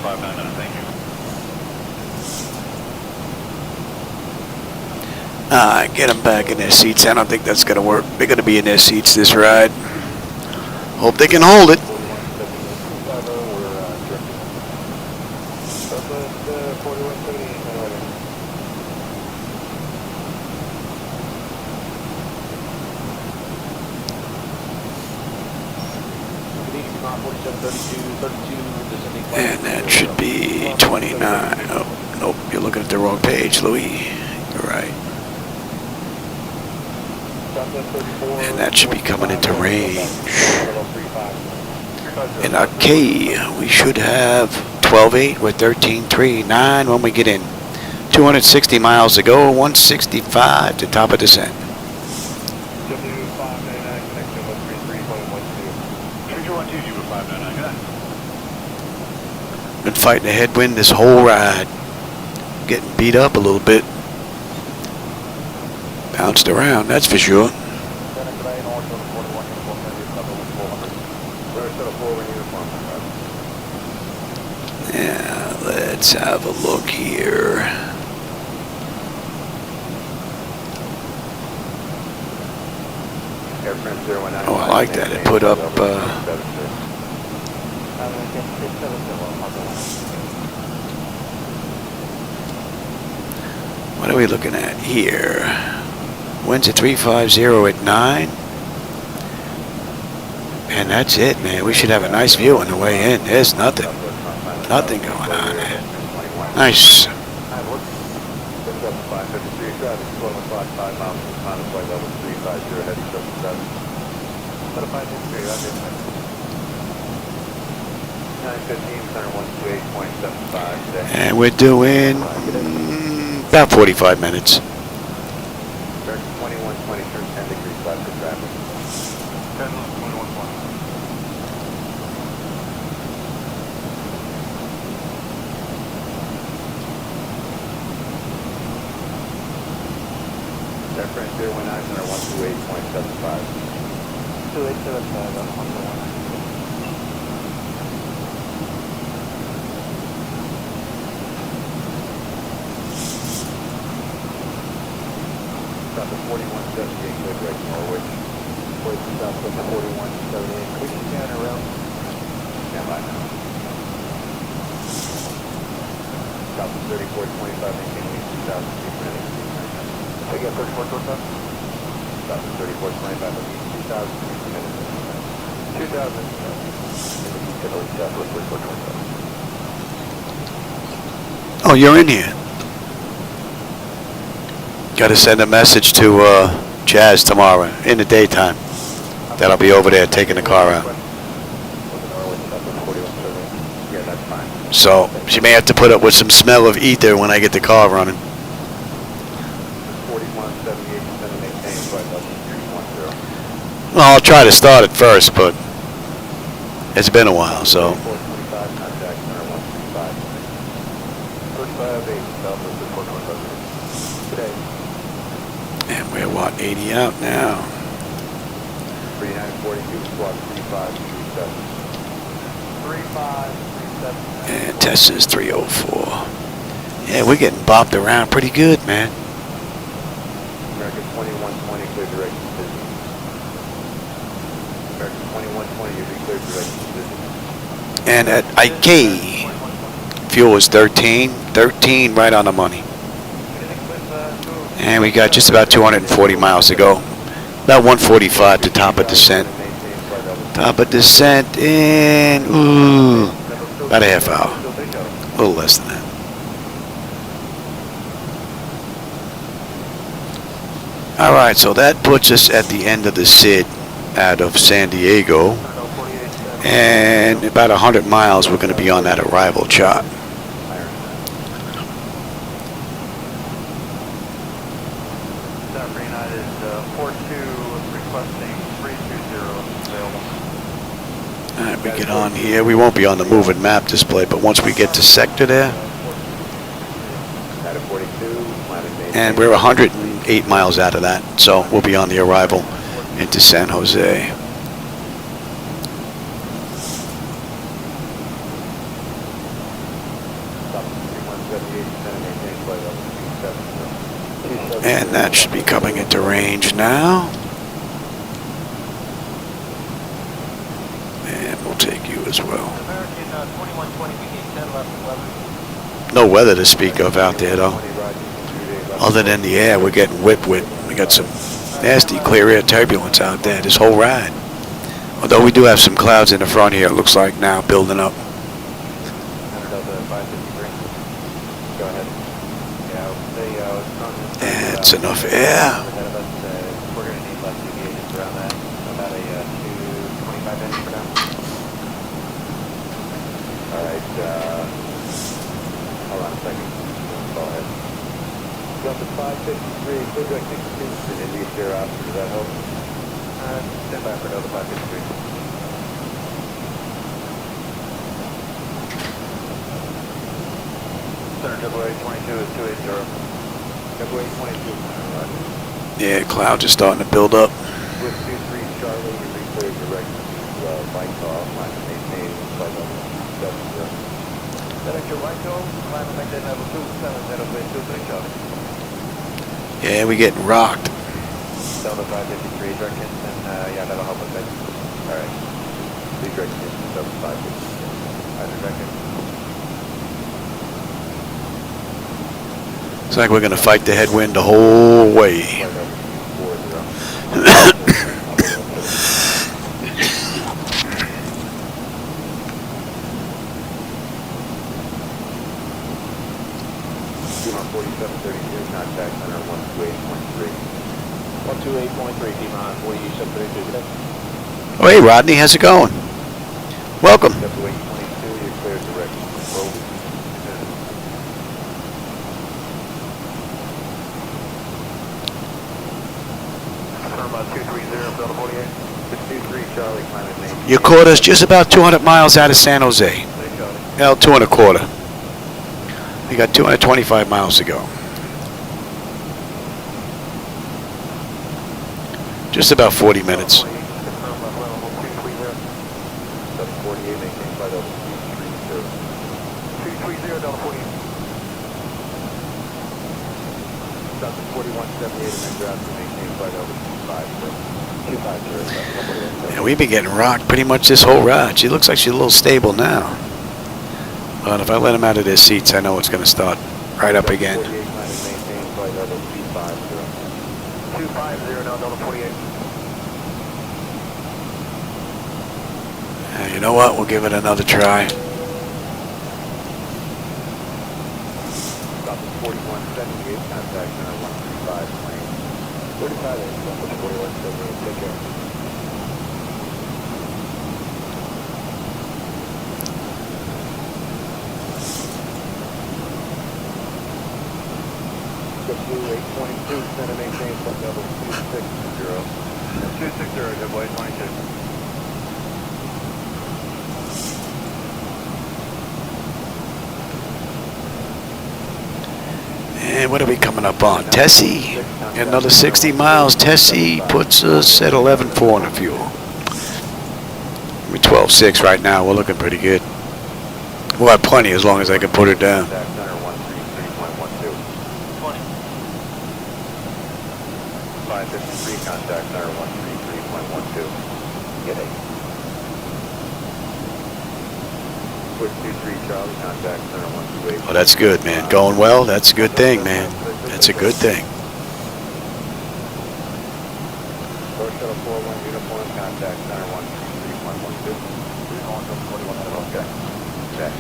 599, thank you. Get them back in their seats. I don't think that's going to work. They're going to be in their seats this ride. Hope they can hold it. And that should be 29. Oh, nope, you're looking at the wrong page, Louis. You're right. And that should be coming into range. In our K, we should have 12.8 with 13.39 when we get in. 260 miles to go, 165 to top of descent. Been fighting a headwind this whole ride. Getting beat up a little bit. Bounced around, that's for sure. Yeah, let's have a look here. Oh, I like that. It put up what are we looking at here? Winds at 350 at 9. And that's it, man. We should have a nice view on the way in. There's nothing. Nothing going on there. Nice. And we're doing about 45 minutes. 2120, turn 10 degrees left for traffic. 2120. That French 019 center 128.75. 2875 on 121. Stop at 4178, good right Norwich. Wait, stop at 4178. Quick scan around. Stand by now. Stop at 3425, maintain lead 2000 feet for heading. Again, 3425. Stop at 3425, lead 2000 feet for heading. 2000. Southwest 3425. Oh, you're in here. Got to send a message to Jazz tomorrow in the daytime that I'll be over there taking the car out. So she may have to put up with some smell of ether when I get the car running. Well, I'll try to start it first, but it's been a while, so. And we're what, 80 out now. 3942, squawk 3537. 3537. And test is 304. Yeah, we're getting bopped around pretty good, man. American 2120, clear direction to business. American 2120, you'll be clear direction to business. And at IK, fuel is 13 right on the money. And we got just about 240 miles to go. About 145 to top of descent. Top of descent in, about a half hour. A little less than that. All right, so that puts us at the end of the SID out of San Diego. And about 100 miles, we're going to be on that arrival chart. Alright, we get on here. We won't be on the moving map display, but once we get to sector there. And we're 108 miles out of that, so we'll be on the arrival into San Jose. And that should be coming into range now. And we'll take you as well. No weather to speak of out there, though. Other than the air, we're getting whipped with. We got some nasty clear air turbulence out there this whole ride. Although we do have some clouds in the front here, it looks like now, building up. That's enough air. We're going to need less deviations around that. About a 225 inch for now. Alright, hold on a second. Go ahead. Jump to 553, clear direct 62 to India Sierra Oscar, does that help? Stand by for another 553. Center AA 22 is 280. Yeah, clouds are starting to build up. With 23 Charlie, you reclear direction to Mike off, line to maintain, flight level 70. Director right go, climb to maintain level 27, 023 Charlie. Yeah, we're getting rocked. Delta 553 direction, and yeah, that'll help us. Alright. Lead direction, Delta 553. Either direction. Looks like we're going to fight the headwind the whole way. T-Mon 4732, contact center 128.3. 128.3, T-Mon 4732, good day. Oh, hey, Rodney, how's it going? Welcome. Step to 822, you're cleared direct control. Confirm 230, Delta 48. 23 Charlie, climate name. You caught us just about 200 miles out of San Jose. Well, 2.25. We got 225 miles to go. Just about 40 minutes. Confirm level 230. Delta 48, maintain flight level 230. 230, Delta 48. Delta 4178, and then ground to maintain flight level 250. Yeah, we've been getting rocked pretty much this whole ride. She looks like she's a little stable now. But if I let them out of their seats, I know it's going to start right up again. 250, now Delta 48. You know what? We'll give it another try. Delta 4178, contact center 135 plane. 35 Delta 4178, take care. Go to 822, center maintain flight level 260. 260, good boy, 22. And what are we coming up on? Tessie. Got another 60 miles. Tessie puts us at 11.4 on the fuel. We're 12.6 right now. We're looking pretty good. We'll have plenty as long as I can put her down. Contact center 133.12. 553, contact center 133.12. Get 8. Switch 23 Charlie, contact center 128. Oh, that's good, man. Going well. That's a good thing, man. That's a good thing. Door shuttle 41 uniform, contact center 133.12. 41, okay. Check.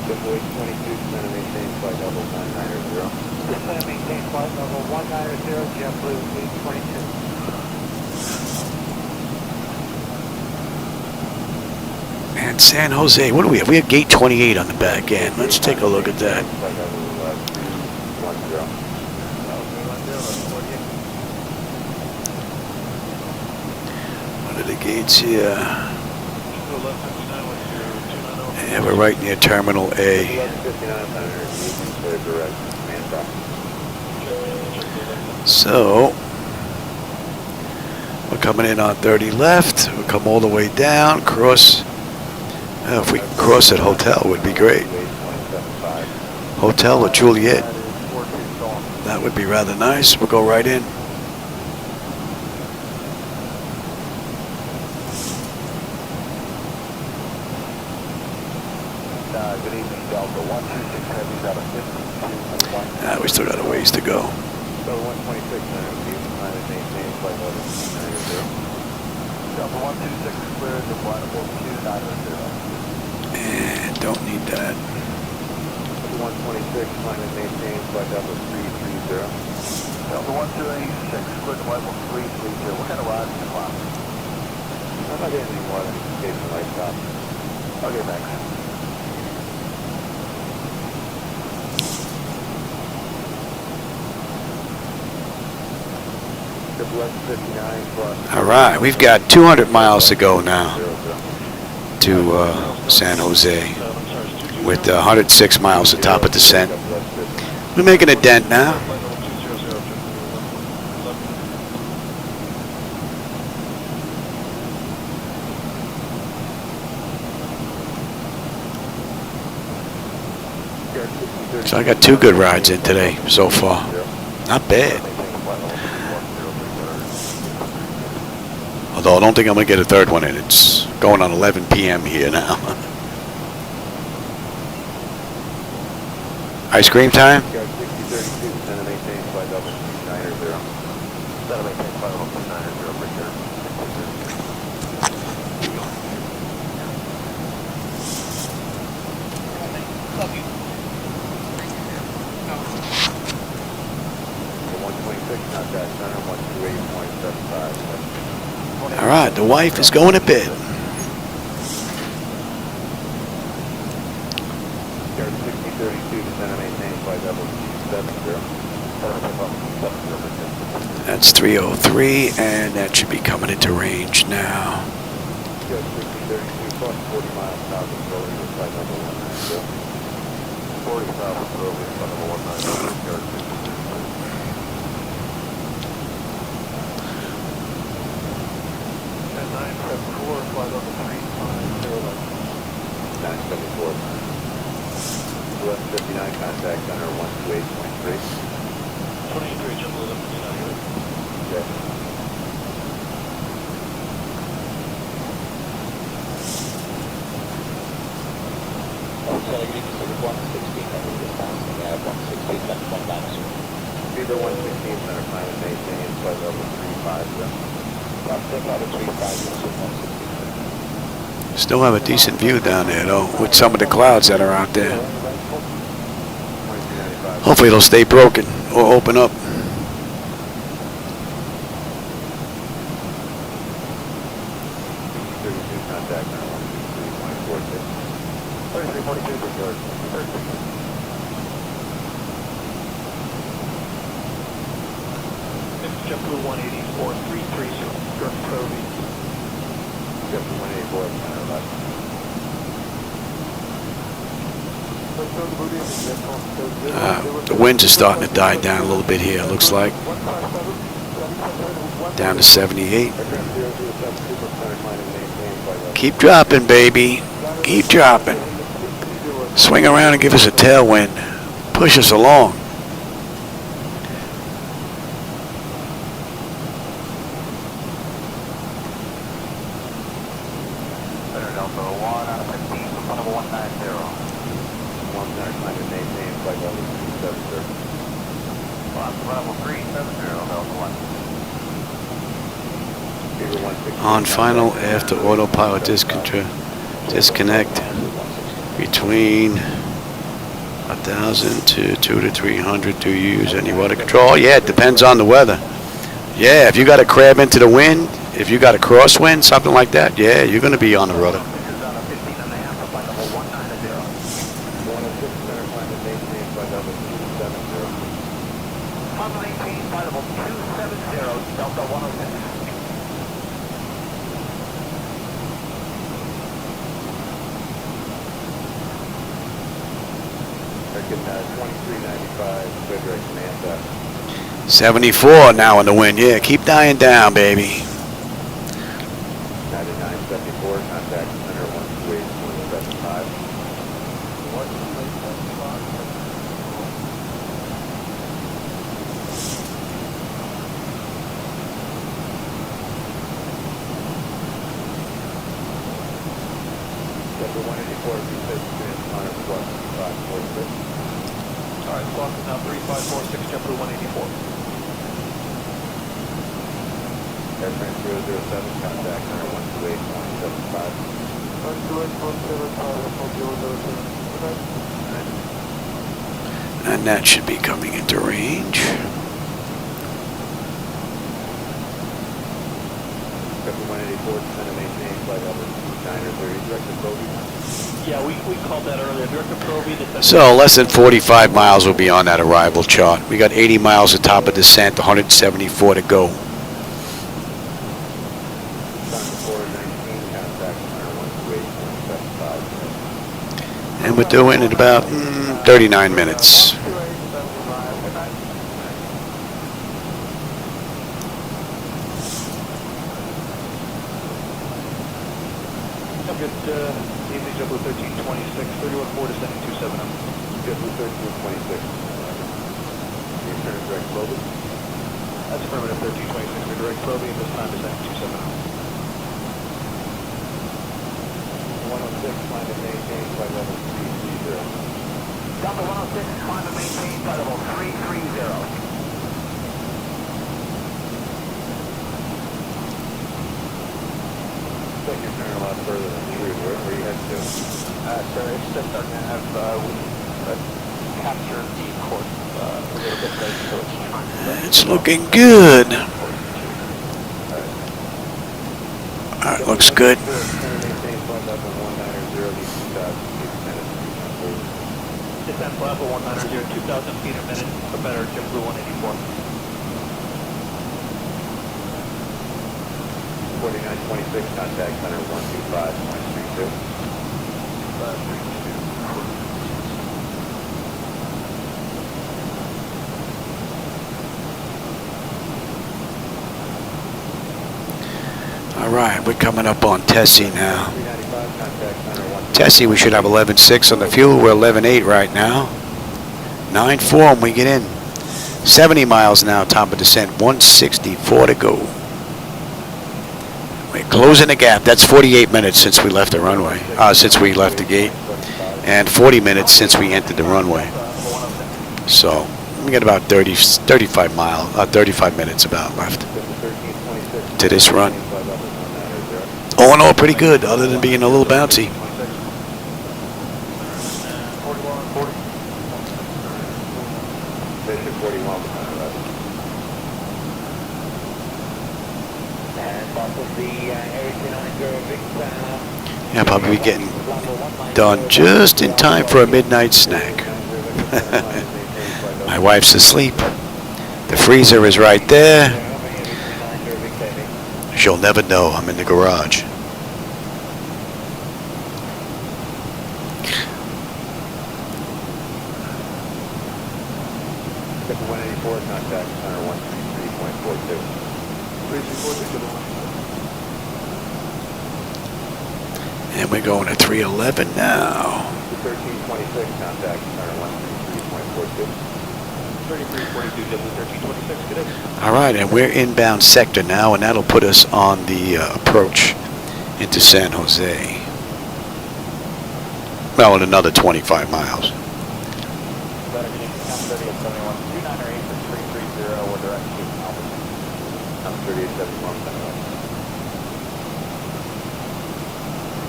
Zibo-Mod 22, center maintain flight level 190. Center maintain flight level 190, JetBlue 822. Man, San Jose. What do we have? We have gate 28 on the back end. Let's take a look at that. What are the gates here? Yeah, we're right near Terminal A. So, we're coming in on 30 left. We'll come all the way down, cross. If we can cross at Hotel, would be great. Hotel or Juliet. That would be rather nice. We'll go right in. Good evening, Delta 126 Heavy's out of 52. We still got a ways to go. So 126 climate maintain flight level 290. Delta 126 is cleared to flight level 290. And don't need that. 126, climate maintain, flight level 330. Delta 126, clear to flight level 330. What kind of ride is the clock? I'm not getting any more than station light stop. Okay, thanks. All right, we've got 200 miles to go now to San Jose with 106 miles to top of descent. We're making a dent now. So I got 2 good rides in today so far. Not bad. Although I don't think I'm going to get a 3rd one in. It's going on 11 p.m. here now. Ice cream time? Copy. 126, contact center, 128.75. All right, the wife is going to bed. Yard 6032, descend and maintain flight level 270. That's 303, and that should be coming into range now. Yard 6032, plus 40 miles south of Philly, flight level 190. 40 south of Philly, flight level 190, yard 6032. 974, flight level 350. 974. 1159, contact center 128.3. 23, jump 11, Okay. Fever 116, center climb and maintain flight level 350. Still have a decent view down there, though, with some of the clouds that are out there. Hopefully it'll stay broken or open up. Contact center 123.46. 3342 for George. JetBlue 184, 330, York Proby. JetBlue 184, center left. The winds are starting to die down a little bit here, it looks like. Down to 78. Keep dropping, baby. Keep dropping. Swing around and give us a tailwind. Push us along. On final after autopilot disconnect between 1,000 to 2 to 300. Do you use any rudder control? Yeah, it depends on the weather. Yeah, if you got to crab into the wind, if you got a crosswind, something like that, yeah, you're going to be on the rudder. American 2395, good direction, and 74 now in the wind. Yeah, keep dying down, baby. 9974, contact center 128.75. Number 184, Alright, clock is now 3546, JetBlue 184. Airframe 007, contact center 128.75. 128.75. And that should be coming into range. Number 184, descend and maintain flight level 930, directed Bogey. Yeah, we called that earlier. Director Proby, So less than 45 miles will be on that arrival chart. We got 80 miles at top of descent, 174 to go. And we're doing it about 39 minutes. evening, JetBlue 1326, 314 descending 270. JetBlue 1326. Return direct Proby. That's affirmative 1326 for direct Proby, and this time descending 270. 106, climb and maintain flight level 330. Delta 106, climb and maintain flight level 330. Take your turn a lot further than true. Where are you heading to? Sir, it's just RNAV. We captured the course a little bit late, so it's trying to... It's looking good. Alright, looks good. Descent level 190, 2,000 feet a minute, or better, JetBlue 184. 4926, contact center 125.32. 532. Alright, we're coming up on Tessie now. Tessie, we should have 11.6 on the fuel. We're 11.8 right now. 9.4 when we get in. 70 miles now, top of descent. 164 to go. We're closing the gap. That's 48 minutes since we left the runway. Since we left the gate. And 40 minutes since we entered the runway. So, we got about 35 minutes about left to this run. All in all, pretty good, other than being a little bouncy. Yeah, probably getting done just in time for a midnight snack. My wife's asleep. The freezer is right there. She'll never know I'm in the garage. And we're going to 311 now. 1326, contact center 133.42. 3342, JetBlue 1326, good day. All right, and we're inbound sector now, and that'll put us on the approach into San Jose. Well, in another 25 miles.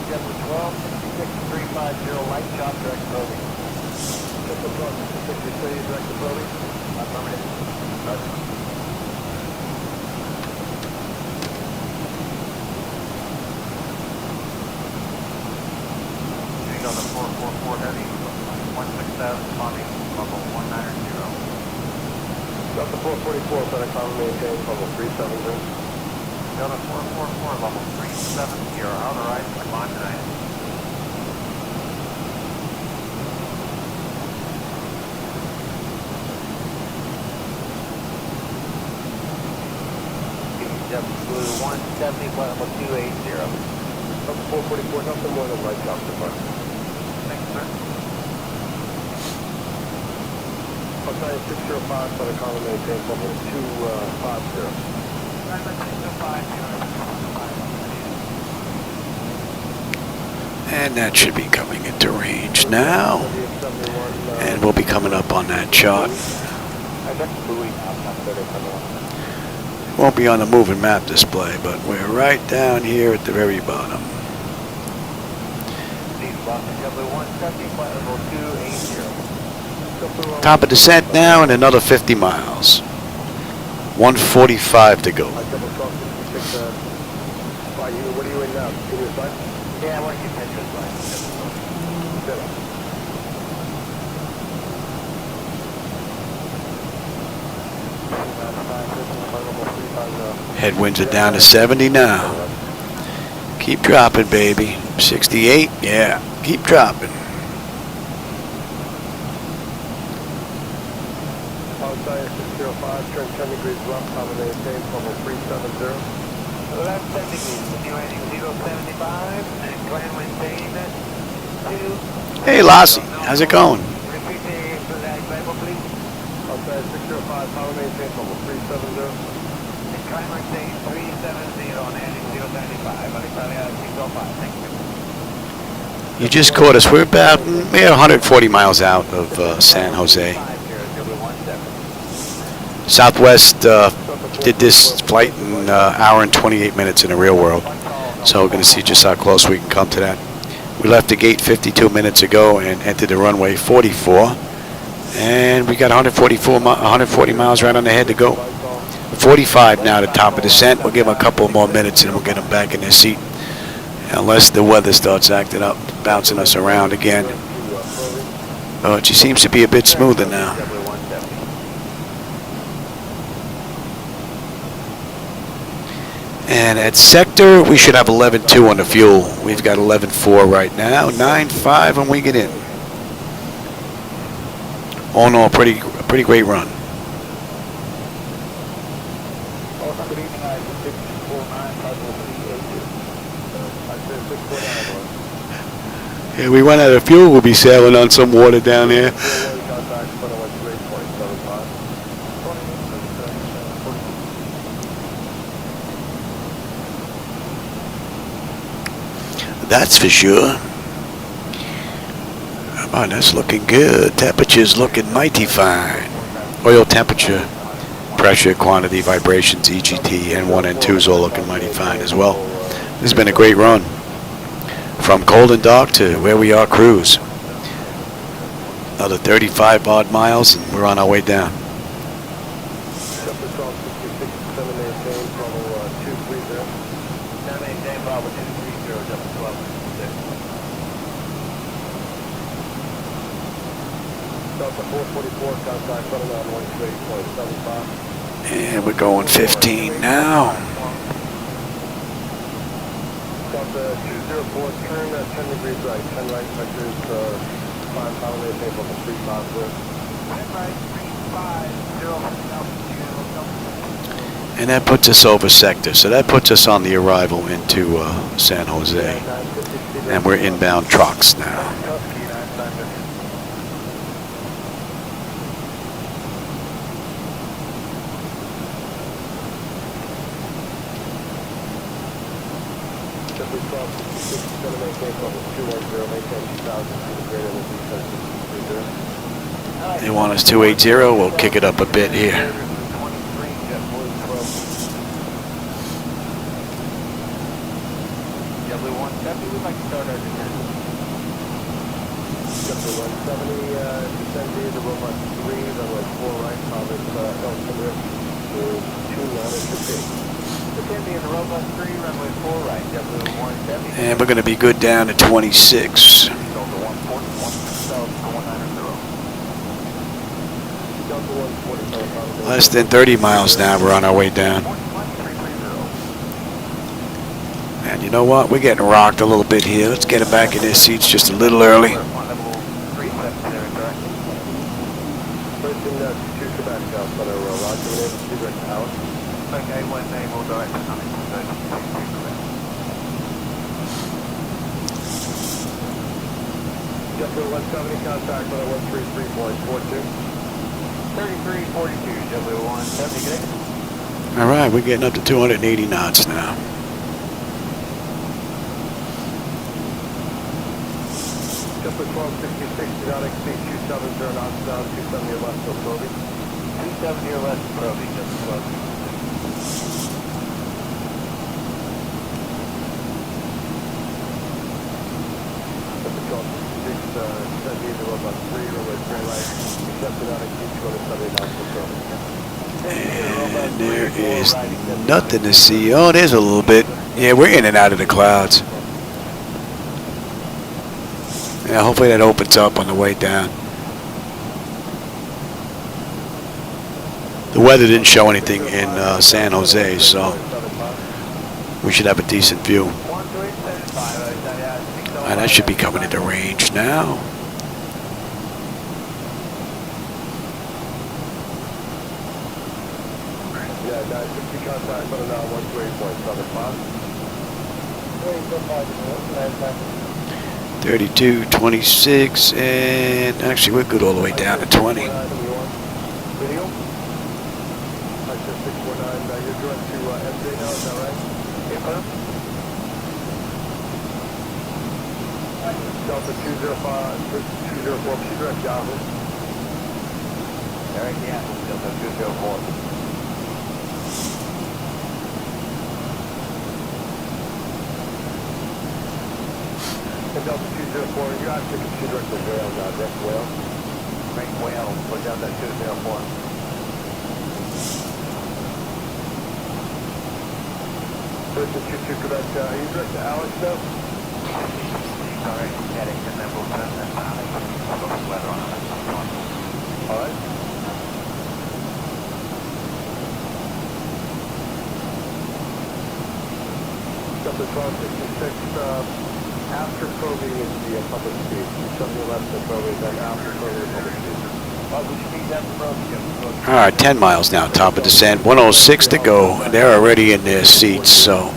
JetBlue 12-6350, light chop, direct approach. JetBlue 12-6350, direct approach. Affirmative. Roger. On the 444 heavy, 16000, climbing level 190. Delta 444, Center Common maintain level 370. Delta 444, level 370, authorized to climb tonight. JetBlue 170, flight level 280. Delta 444, nothing more than light chop departure. Thank you, sir. Outside 605, Southern Common maintain level 250. And that should be coming into range now. And we'll be coming up on that chart. Won't be on the moving map display, but we're right down here at the very bottom. Top of descent now and another 50 miles. 145 to go. What are you in now? Yeah, I want to get that good line. Headwinds are down to 70 now. Keep dropping, baby. 68, yeah. Keep dropping. Outside 605, turn 10 degrees left, common maintain, level 370. Left 10 degrees, continuing 075, and climb maintain 2. Hey, Lassie, how's it going? Repeat the flag level, please. Outside 605, common maintain, level 370. And climb maintain 370, and heading 075, Italia 605, thank you. You just caught us. We're about 140 miles out of San Jose. Southwest did this flight in an hour and 28 minutes in the real world. So we're going to see just how close we can come to that. We left the gate 52 minutes ago and entered the runway 44. And we got 140 miles right on the head to go. 45 now, the top of descent. We'll give them a couple more minutes and we'll get them back in their seat. Unless the weather starts acting up, bouncing us around again. But she seems to be a bit smoother now. And at sector, we should have 11.2 on the fuel. We've got 11.4 right now, 9.5 when we get in. All in all, pretty great run. Yeah, we run out of fuel, we'll be sailing on some water down here. That's for sure. Oh, that's looking good. Temperature's looking mighty fine. Oil temperature, pressure, quantity, vibrations, EGT, N1 and 2 is all looking mighty fine as well. This has been a great run. From cold and dark to where we are cruise. Another 35 odd miles and we're on our way down. And we're going 15 now. Delta 204, turn 10 degrees right, 10 right, vectors, 5 pound rate, table for 3 positive. 10 right, 350, And that puts us over sector. So that puts us on the arrival into San Jose. And we're inbound trucks now. They want us 280, we'll kick it up a bit here. And we're going to be good down to 26. Less than 30 miles now, we're on our way down. And you know what? We're getting rocked a little bit here. Let's get them back in their seats just a little early. Delta 170 contact on 133.42. 3342, W170. All right, we're getting up to 280 knots now. Delta 1266, do not exceed 270 knots down, 270 or less, so probing. 270 or less, probing, Delta 1266. And there is nothing to see. Oh, there's a little bit. Yeah, we're in and out of the clouds. Yeah, hopefully that opens up on the way down. The weather didn't show anything in San Jose, so we should have a decent view. And that should be coming into range now. Yeah, 960 contact on now 128.75. 32, 26, and actually we're good all the way down to 20. Video. 649, you're direct to MJ now, is that right? Delta 205, 204, she's direct Yahoo. Eric, yeah, Delta 204. Delta 204, you're out to consider the whale, direct whale. Great whale, put down that 204. Person 22, correct, you direct to Alex though? Alright, heading, and then we'll send that Alex. I'll go with weather on it. Alright. Delta 1266, after probing is the public speed. Something less than probing, then after probing is public speed. Public speed, that's probing. All right, 10 miles now, top of descent. 106 to go. They're already in their seats, so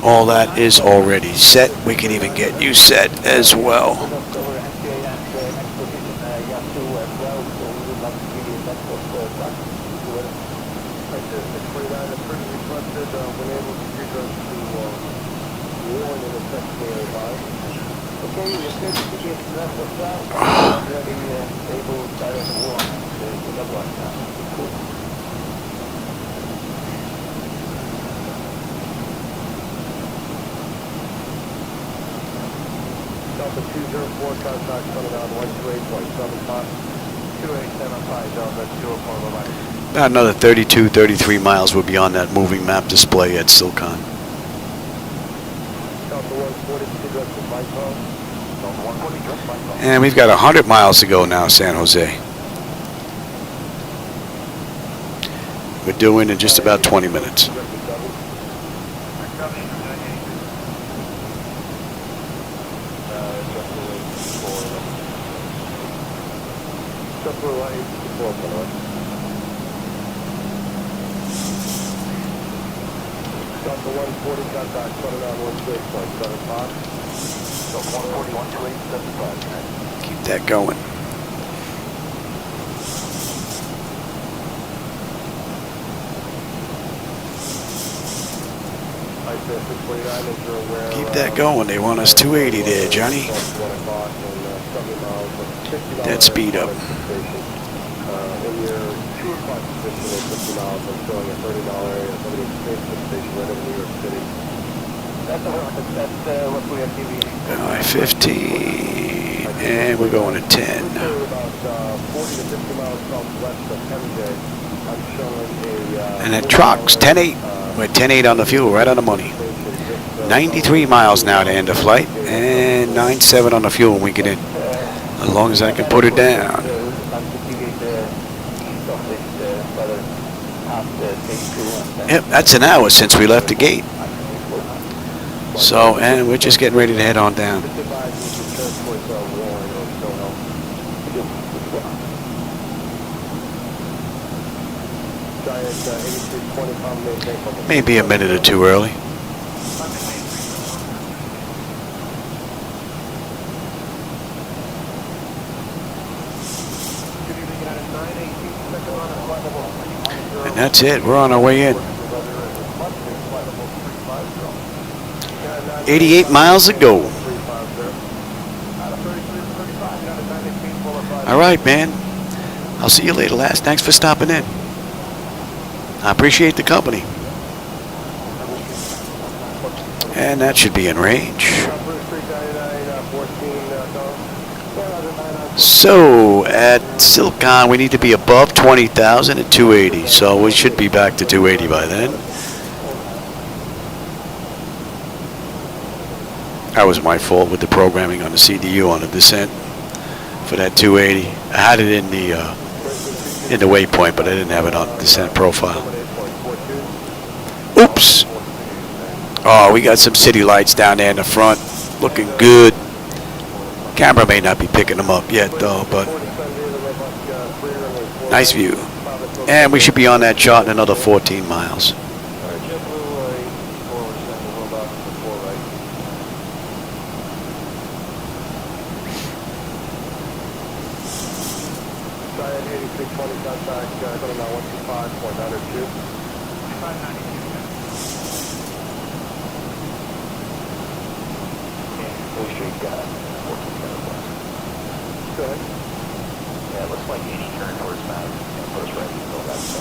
all that is already set. We can even get you set as well. Delta 204, contact coming on 128.75, 2875, Delta 204, bye-bye. About another 32, 33 miles will be on that moving map display at Silcon. Delta 140, direct to Micro. Delta 140, direct to Micro. And we've got 100 miles to go now, San Jose. We're doing in just about 20 minutes. Delta 140, contact coming on 128.75. Delta 140, 128.75. Keep that going. Keep that going. They want us 280 there, Johnny. That speed up. In your 2 o'clock position at 50 miles, I'm showing a $30 area, somebody station right over New York City. That's what we have TV. 15, and we're going to 10. About 40 to 50 miles southwest of MJ, I'm showing a... And it trucks, 10.8. We're 10.8 on the fuel, right on the money. 93 miles now to end the flight, and 9.7 on the fuel when we get in. As long as I can put it down. Yep, that's an hour since we left the gate. So, and we're just getting ready to head on down. Maybe a minute or two early. And that's it. We're on our way in. 88 miles to go. All right, man. I'll see you later, lads. Thanks for stopping in. I appreciate the company. And that should be in range. So at Silcon, we need to be above 20,000 at 280. So we should be back to 280 by then. That was my fault with the programming on the CDU on the descent for that 280. I had it in the waypoint, but I didn't have it on the descent profile. Oops. Oh, we got some city lights down there in the front, looking good. Camera may not be picking them up yet, though, but nice view. And we should be on that chart in another 14 miles. Yeah, it looks like any turn towards Mount Post right, so that's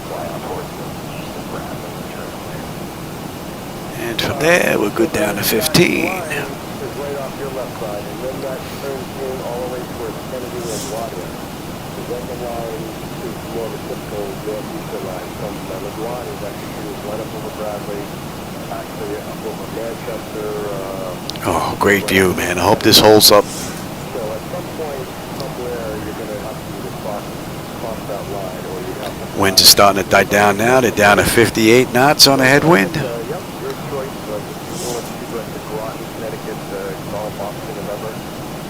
fly out towards the east of Brad and turn And from there, we'll go down to 15. Is right off your left side, and then that turns in all the way towards Kennedy and Water. The second line is more of a typical northeastern line from LaGuardia that continues right up over Bradley, actually up over Manchester. Oh, great view, man. I hope this holds up. So at some point, somewhere, you're going to have to either cross that line, or you have to... Winds are starting to die down now. They're down to 58 knots on a headwind. Yep, your choice. If you want to go to Groton, Connecticut, call Boston, remember,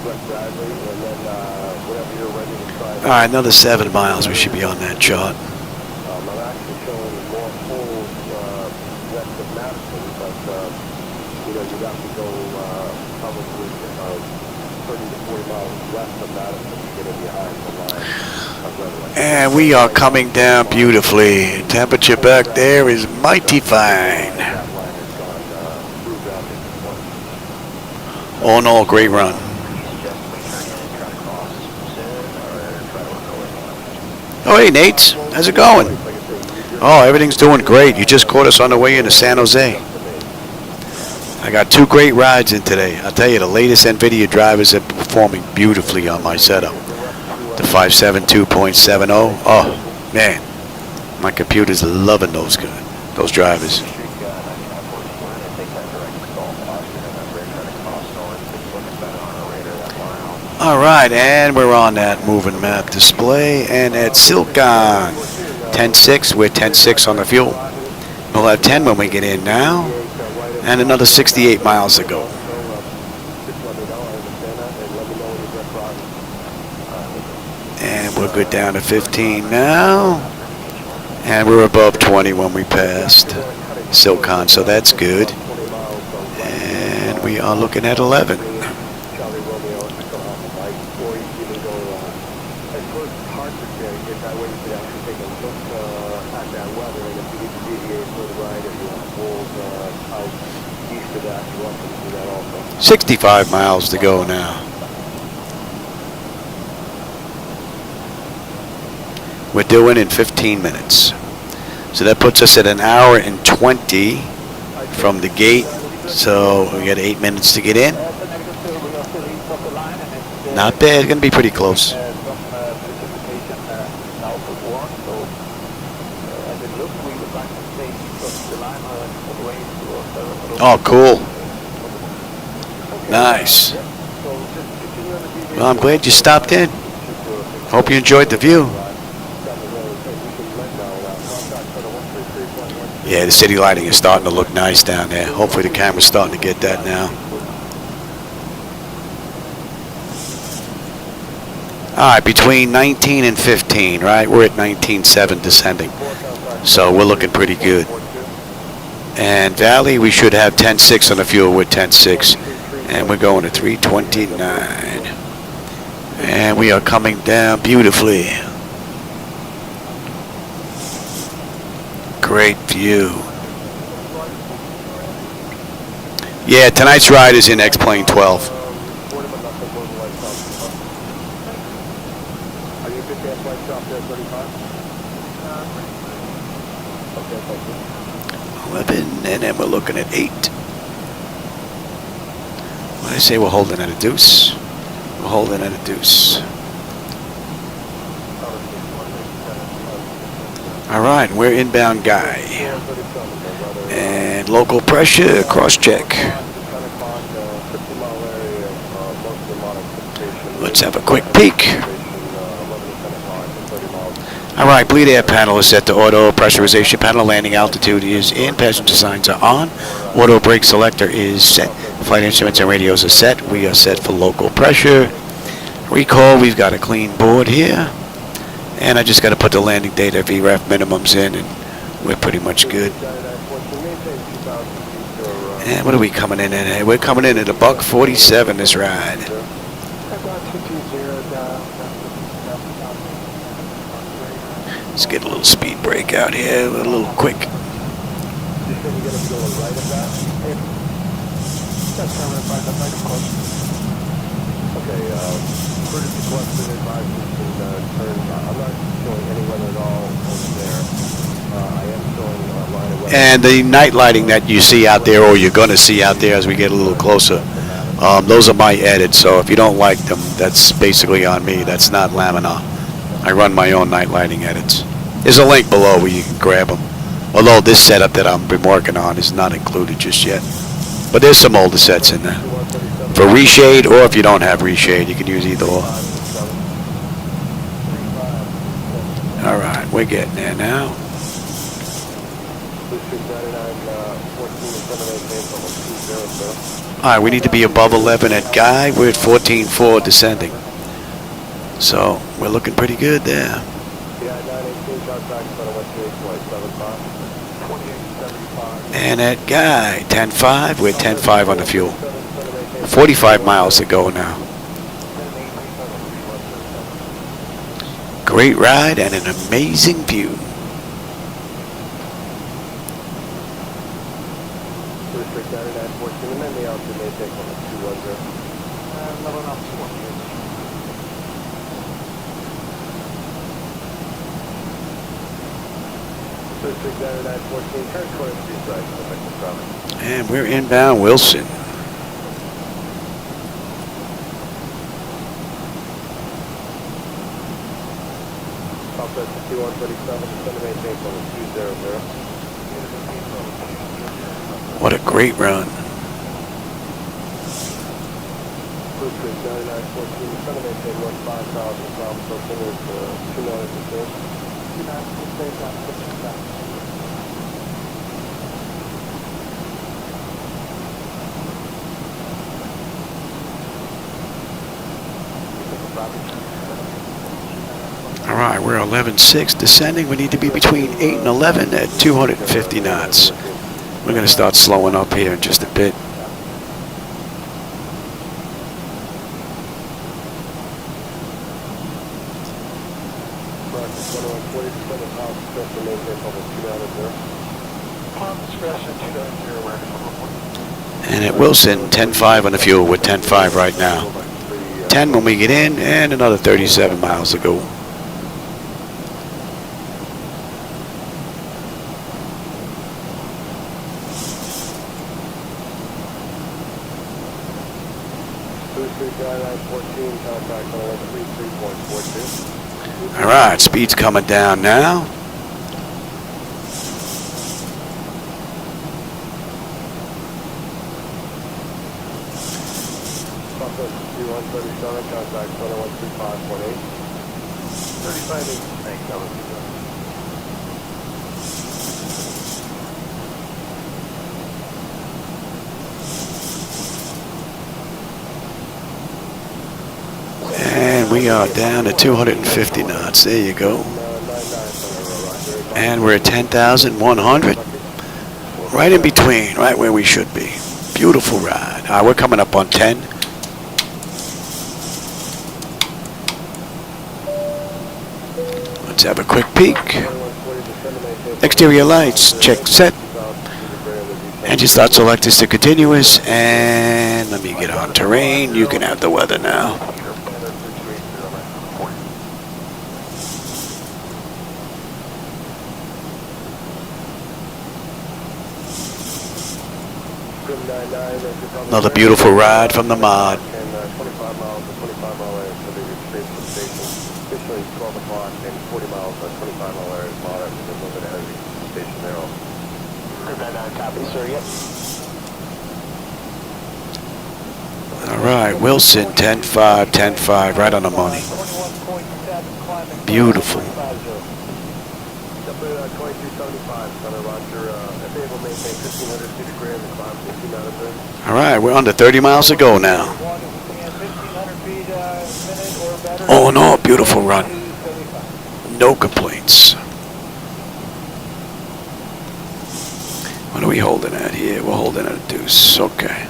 Brett Bradley, and then whatever you're ready to try. All right, another 7 miles. We should be on that chart. I'm actually showing more holes west of Madison, but you know, you have to go probably 30 to 40 miles west of Madison to get in behind the line of Redwood. And we are coming down beautifully. Temperature back there is mighty fine. That line has gone moved out into one. All in all, great run. Oh, hey, Nate. How's it going? Oh, everything's doing great. You just caught us on the way into San Jose. I got 2 great rides in today. I'll tell you, the latest NVIDIA drivers are performing beautifully on my setup. The 572.70. Oh, man. My computer's loving those drivers. All right, and we're on that moving map display, and at Silcon, 10.6, we're 10.6 on the fuel. We'll have 10 when we get in now, and another 68 miles to go. And we're good down to 15 now, and we're above 20 when we passed Silcon, so that's good. And we are looking at 11. At that weather, and if you need to deviate for the right, if you want to hold out east of that, you're welcome to do that also. 65 miles to go now. We're doing in 15 minutes. So that puts us at 1 hour and 20 from the gate. So we got 8 minutes to get in. Not bad. It's going to be pretty close. Oh, cool. Nice. Well, I'm glad you stopped in. Hope you enjoyed the view. Yeah, the city lighting is starting to look nice down there. Hopefully the camera's starting to get that now. All right, between 19 and 15, right? We're at 19.7 descending. So we're looking pretty good. And Valley, we should have 10.6 on the fuel with 10.6. And we're going to 329. And we are coming down beautifully. Great view. Yeah, tonight's ride is in X-Plane 12. Are you good gas light shop there, 35? 11, and then we're looking at 8. What did I say? We're holding at a deuce. We're holding at a deuce. All right, we're inbound guy. And local pressure, cross-check. Let's have a quick peek. All right, bleed air panel is set to auto. Pressurization panel, landing altitude is in. Passenger signs are on. Auto brake selector is set. Flight instruments and radios are set. We are set for local pressure. Recall, we've got a clean board here. And I just got to put the landing data VRAF minimums in, and we're pretty much good. And what are we coming in at? We're coming in at $147 this ride. Let's get a little speed break out here, a little quick. Okay, courtesy question advises and turn. I'm not showing any weather at all over there. And the night lighting that you see out there, or you're going to see out there as we get a little closer, those are my edits. So if you don't like them, that's basically on me. That's not Laminar. I run my own night lighting edits. There's a link below where you can grab them. Although this setup that I've been working on is not included just yet. But there's some older sets in there. For reshade, or if you don't have reshade, you can use either or. All right, we're getting there now. All right, we need to be above 11 at Guy. We're at 14.4 descending. So we're looking pretty good there. And at Guy, 10.5. We're 10.5 on the fuel. 45 miles to go now. Great ride and an amazing view. And we're inbound Wilson. What a great run. All right, we're 11.6 descending. We need to be between 8 and 11 at 250 knots. We're going to start slowing up here in just a bit. And at Wilson, 10.5 on the fuel. We're 10.5 right now. 10 when we get in, and another 37 miles to go. All right, speed's coming down now. And we are down to 250 knots. There you go. And we're at 10,100. Right in between, right where we should be. Beautiful ride. All right, we're coming up on 10. Let's have a quick peek. Exterior lights, check set. Engine start selectors to continuous. And let me get on terrain. You can have the weather now. Another beautiful ride from the mod. All right, Wilson, 10.5, 10.5, right on the money. Beautiful. All right, we're under 30 miles to go now. Oh no, beautiful run. No complaints. What are we holding at here? We're holding at a deuce. Okay.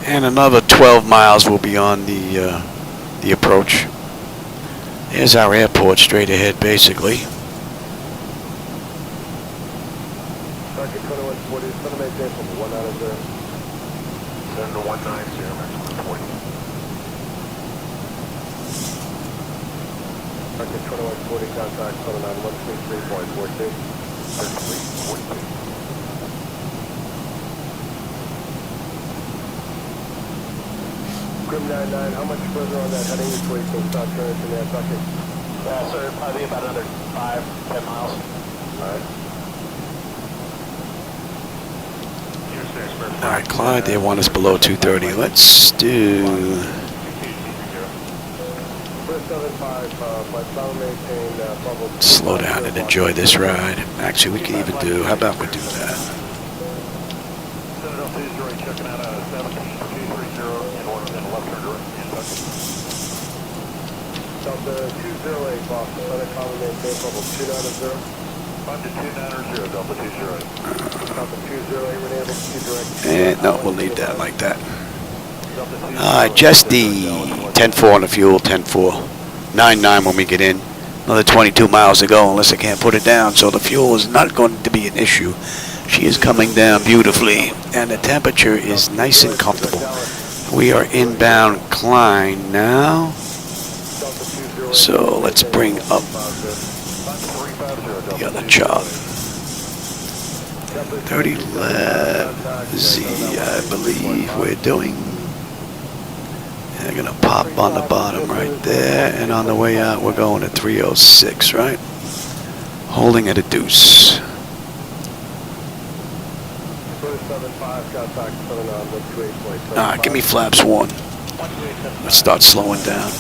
And another 12 miles will be on the approach. There's our airport straight ahead, basically. Market 2140, contact 79133.42. 3342. Grim 99, how much further on that heading before you can start turning to Nantucket? Sir, probably about another 5-10 miles. Alright. Alright, Clyde, they want us below 230. Let's do... 475, maintain, bubble. Slow down and enjoy this ride. Actually, we can even do... How about we do that? Citadel 20, checking out 17230 and order then left turn Nantucket. Delta 208, Boston, Center, common maintain, bubble 290. Fund to 290, Delta 208. Delta 208, Renee, direct. And no, we'll leave that like that. Just the 10-4 on the fuel, 10-4. 9-9 when we get in. Another 22 miles to go unless I can't put it down. So the fuel is not going to be an issue. She is coming down beautifully. And the temperature is nice and comfortable. We are inbound Klein now. So let's bring up the other chart. 30 Z, I believe we're doing. They're going to pop on the bottom right there, and on the way out we're going to 306, right? Holding at a deuce. Alright, give me flaps 1. Let's start slowing down.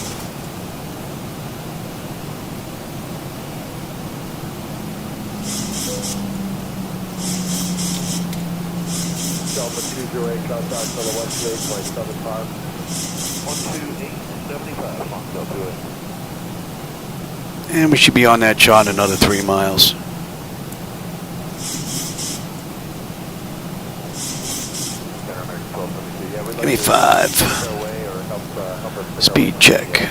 Delta 208, contact on the 128.75. 128.75, Delta 208. And we should be on that chart another 3 miles. Give me 5. Speed check.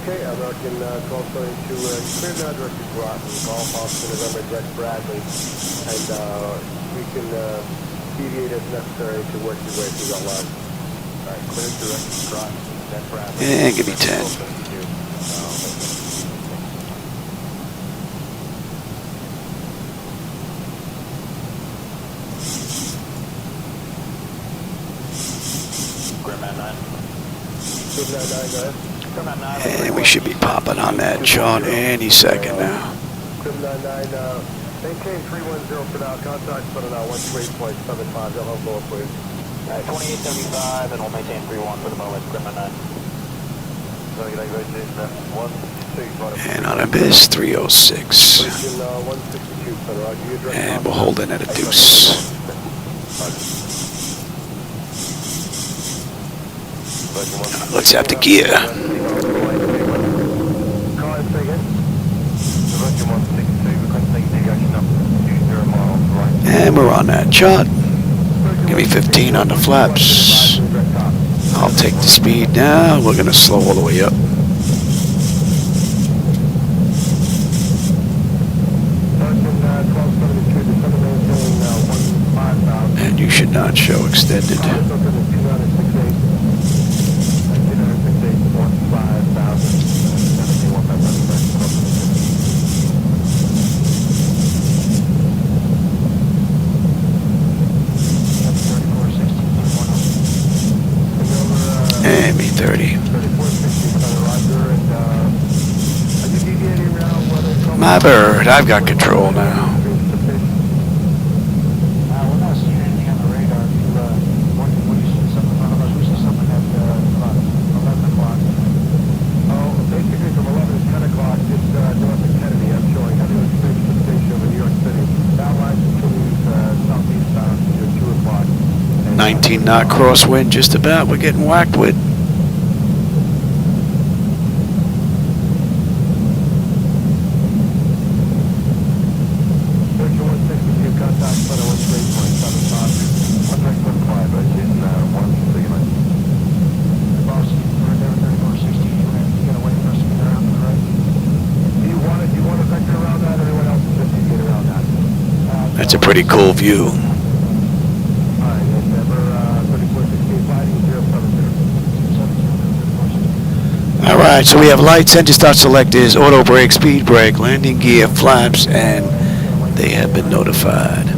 Okay, American 1272, clear now direct to Groton, Golf Austin, November, Jet Bradley, and we can deviate as necessary to work your way through that line. Alright, clear direct to Groton, Jet Bradley. And give me 10. Grim 99. Grim 99, go ahead. And we should be popping on that chart any second now. Grim 99, maintain 310 for now, contact for now 128.75, they'll have lower for you. 2875, and we'll maintain 31 for the moment, Grim 99. And on Abyss 306. And we're holding at a deuce. Let's have the gear. And we're on that chart. Give me 15 on the flaps. I'll take the speed now. We're going to slow all the way up. And you should not show extended. And me 30. My bird, I've got control now. We're not seeing anything on the radar. What do you see something in front of us? We see something at about 11 o'clock. Oh, basically from 11 to 10 o'clock, just north of Kennedy, I'm showing heavy precipitation over New York City. That line continues southeastbound to 2 o'clock. 19 knot crosswind, just about. We're getting whacked with. That's a pretty cool view. All Alright, so we have lights, engine start selectors, auto brake, speed brake, landing gear, flaps, and they have been notified. Do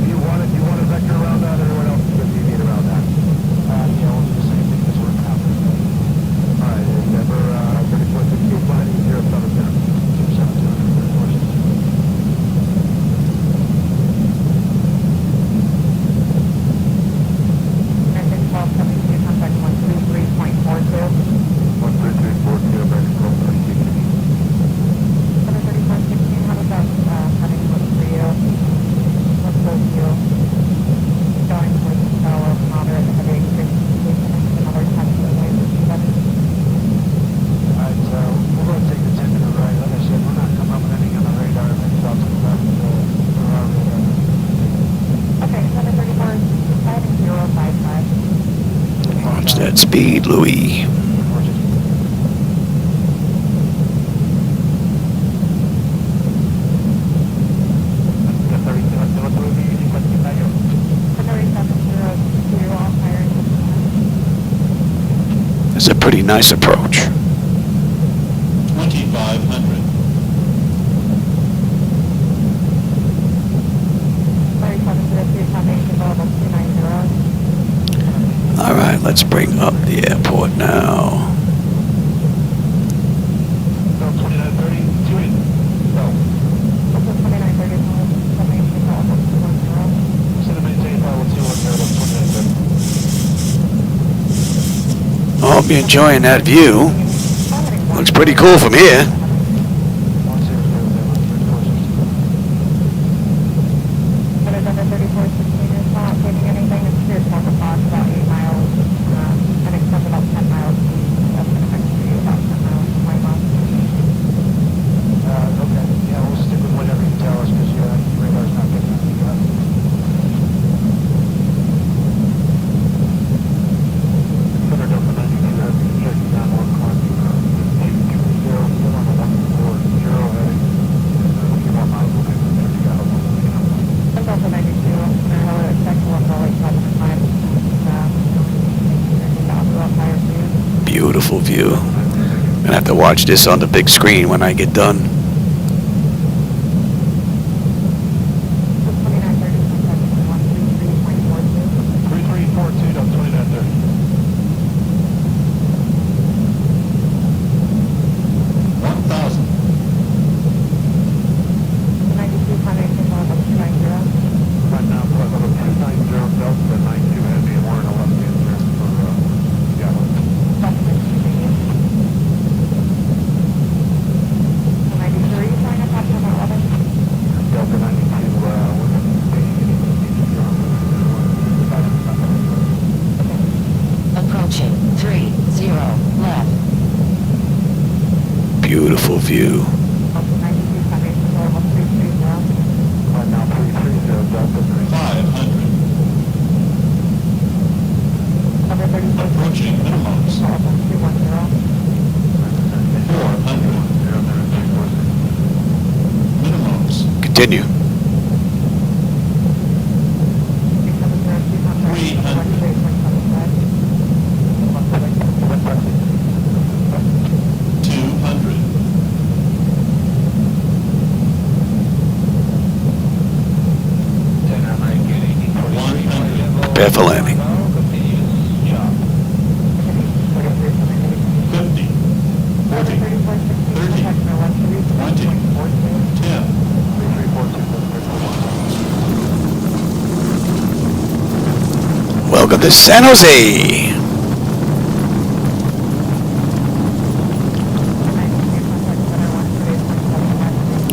you want to vector around that, or everyone else is going to deviate around that? Yeah, we'll do the same thing as we're happening. All right, Denver, 3462, flying 055. Watch that speed, Louis. It's a pretty nice approach. 2,500. All right, let's bring up the airport now. No, 2930, 28. No. Instead of maintaining power, 210, 2930. I hope you're enjoying that view. Looks pretty cool from here. Beautiful view. I'm gonna have to watch this on the big screen when I get done. Beautiful view. Approaching minimums. 400. Minimums. Continue. 200. Prepare for landing. 50. 40. 30. 20. 10. Welcome to San Jose.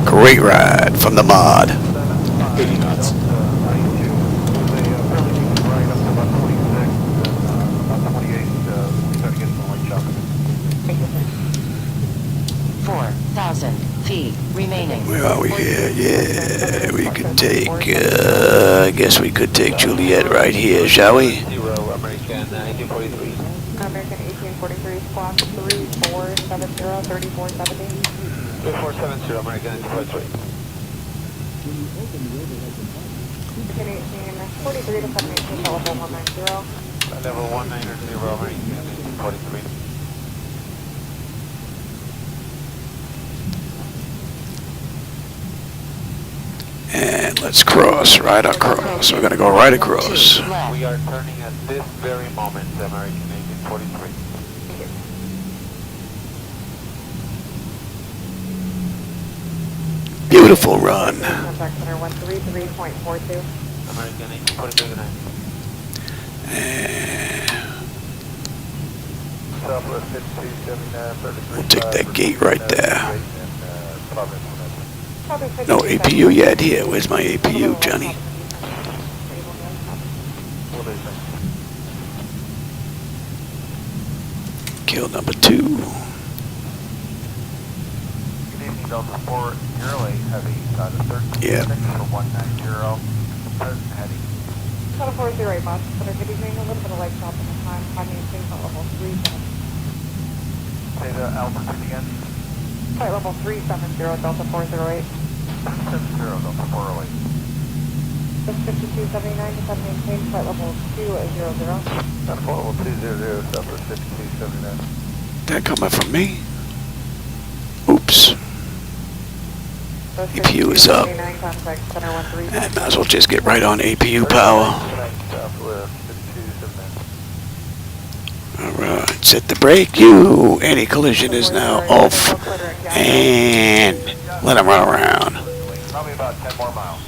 Great ride from the mod. 80 knots. Where are we here? Yeah, we could take, I guess we could take Juliet right here, shall we? American 1843. American 1843, squawk 3470, 3470. 3470, American 1843. American 1843 to 718, telephone 190. Level 190, American 1843. And let's cross, right across. We're going to go right across. We are turning at this very moment, American Agent 43. Beautiful run. Contact center 133.42. American Agent 43, good night. And Southwest 5279, 33. we'll take that gate right there. No APU yet. Here, where's my APU, Johnny? Kill number 2. Good evening, Delta 4, Early Heavy, the 13 Yeah. for 190, present heading. Delta 408, Boston Center, good evening. A little bit of light stop in the time. Climbing in things at level 3. Say the altitude again. Flight level 370, Delta 408. 370, Delta 408. Just 5279 to 7 flight level 200. Delta 4 level 200, Southwest 5279. That coming from me? Oops. APU is up. And might as well just get right on APU power. Southwest 5279. Alright, set the brake. You! Anti-collision is now off. And let him run around. Probably about 10 more miles.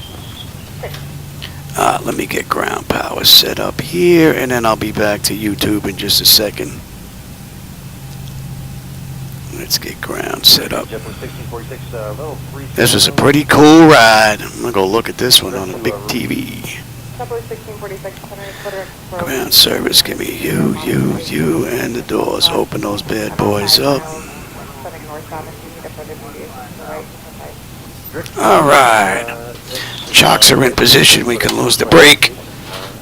Let me get ground power set up here, and then I'll be back to YouTube in just a second. Let's get ground set up. This was a pretty cool ride. I'm going to go look at this one on a big TV. Ground service, give me you, and the doors. Open those bad boys up. Alright. Chocks are in position. We can lose the brake.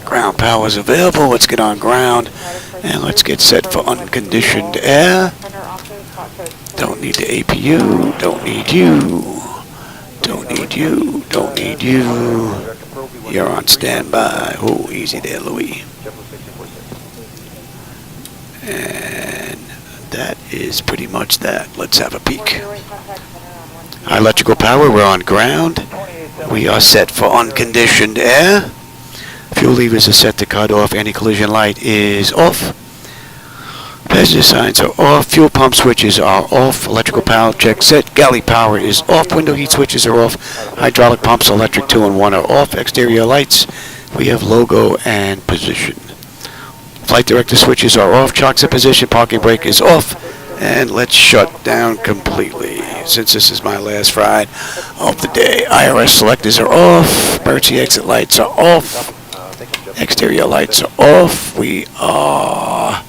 Ground power is available. Let's get on ground. And let's get set for unconditioned air. Don't need the APU. Don't need you. Don't need you. Don't need you. You're on standby. Oh, easy there, Louis. And that is pretty much that. Let's have a peek. Electrical power, we're on ground. We are set for unconditioned air. Fuel levers are set to cut off. Anti-collision light is off. Passenger signs are off. Fuel pump switches are off. Electrical power check set. Galley power is off. Window heat switches are off. Hydraulic pumps, electric 2 and 1 are off. Exterior lights, we have logo and position. Flight director switches are off. Chocks are position. Parking brake is off. And let's shut down completely. Since this is my last ride of the day, IRS selectors are off. Emergency exit lights are off. Exterior lights are off. We are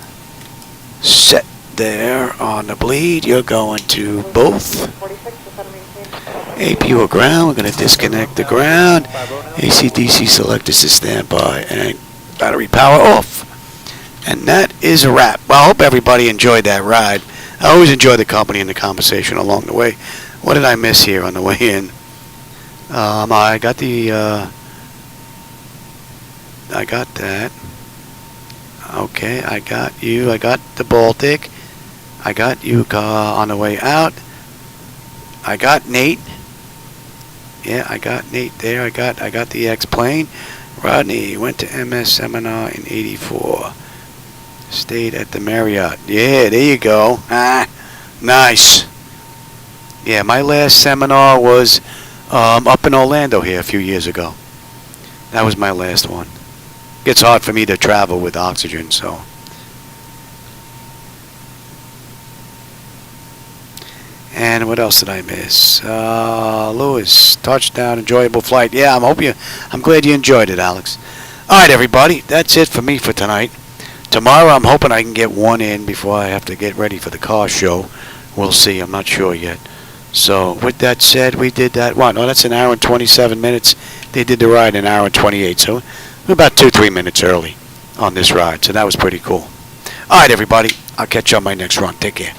set there on the bleed. You're going to both. APU or ground. We're going to disconnect the ground. AC/DC selectors to standby. And battery power off. And that is a wrap. Well, I hope everybody enjoyed that ride. I always enjoy the company and the conversation along the way. What did I miss here on the way in? I got the, I got that. Okay, I got you. I got the Baltic. I got you on the way out. I got Nate. Yeah, I got Nate there. I got the X-plane. Rodney went to MS seminar in '84. Stayed at the Marriott. Yeah, there you go. Ah, nice. Yeah, my last seminar was up in Orlando here a few years ago. That was my last one. It's hard for me to travel with oxygen, so. And what else did I miss? Lewis, touchdown, enjoyable flight. Yeah, I'm glad you enjoyed it, Alex. All right, everybody, that's it for me for tonight. Tomorrow, I'm hoping I can get one in before I have to get ready for the car show. We'll see. I'm not sure yet. So, with that said, we did that. What? No, that's an hour and 27 minutes. They did the ride in an hour and 28. So, we're about 2-3 minutes early on this ride. So, that was pretty cool. All right, everybody. I'll catch you on my next run. Take care.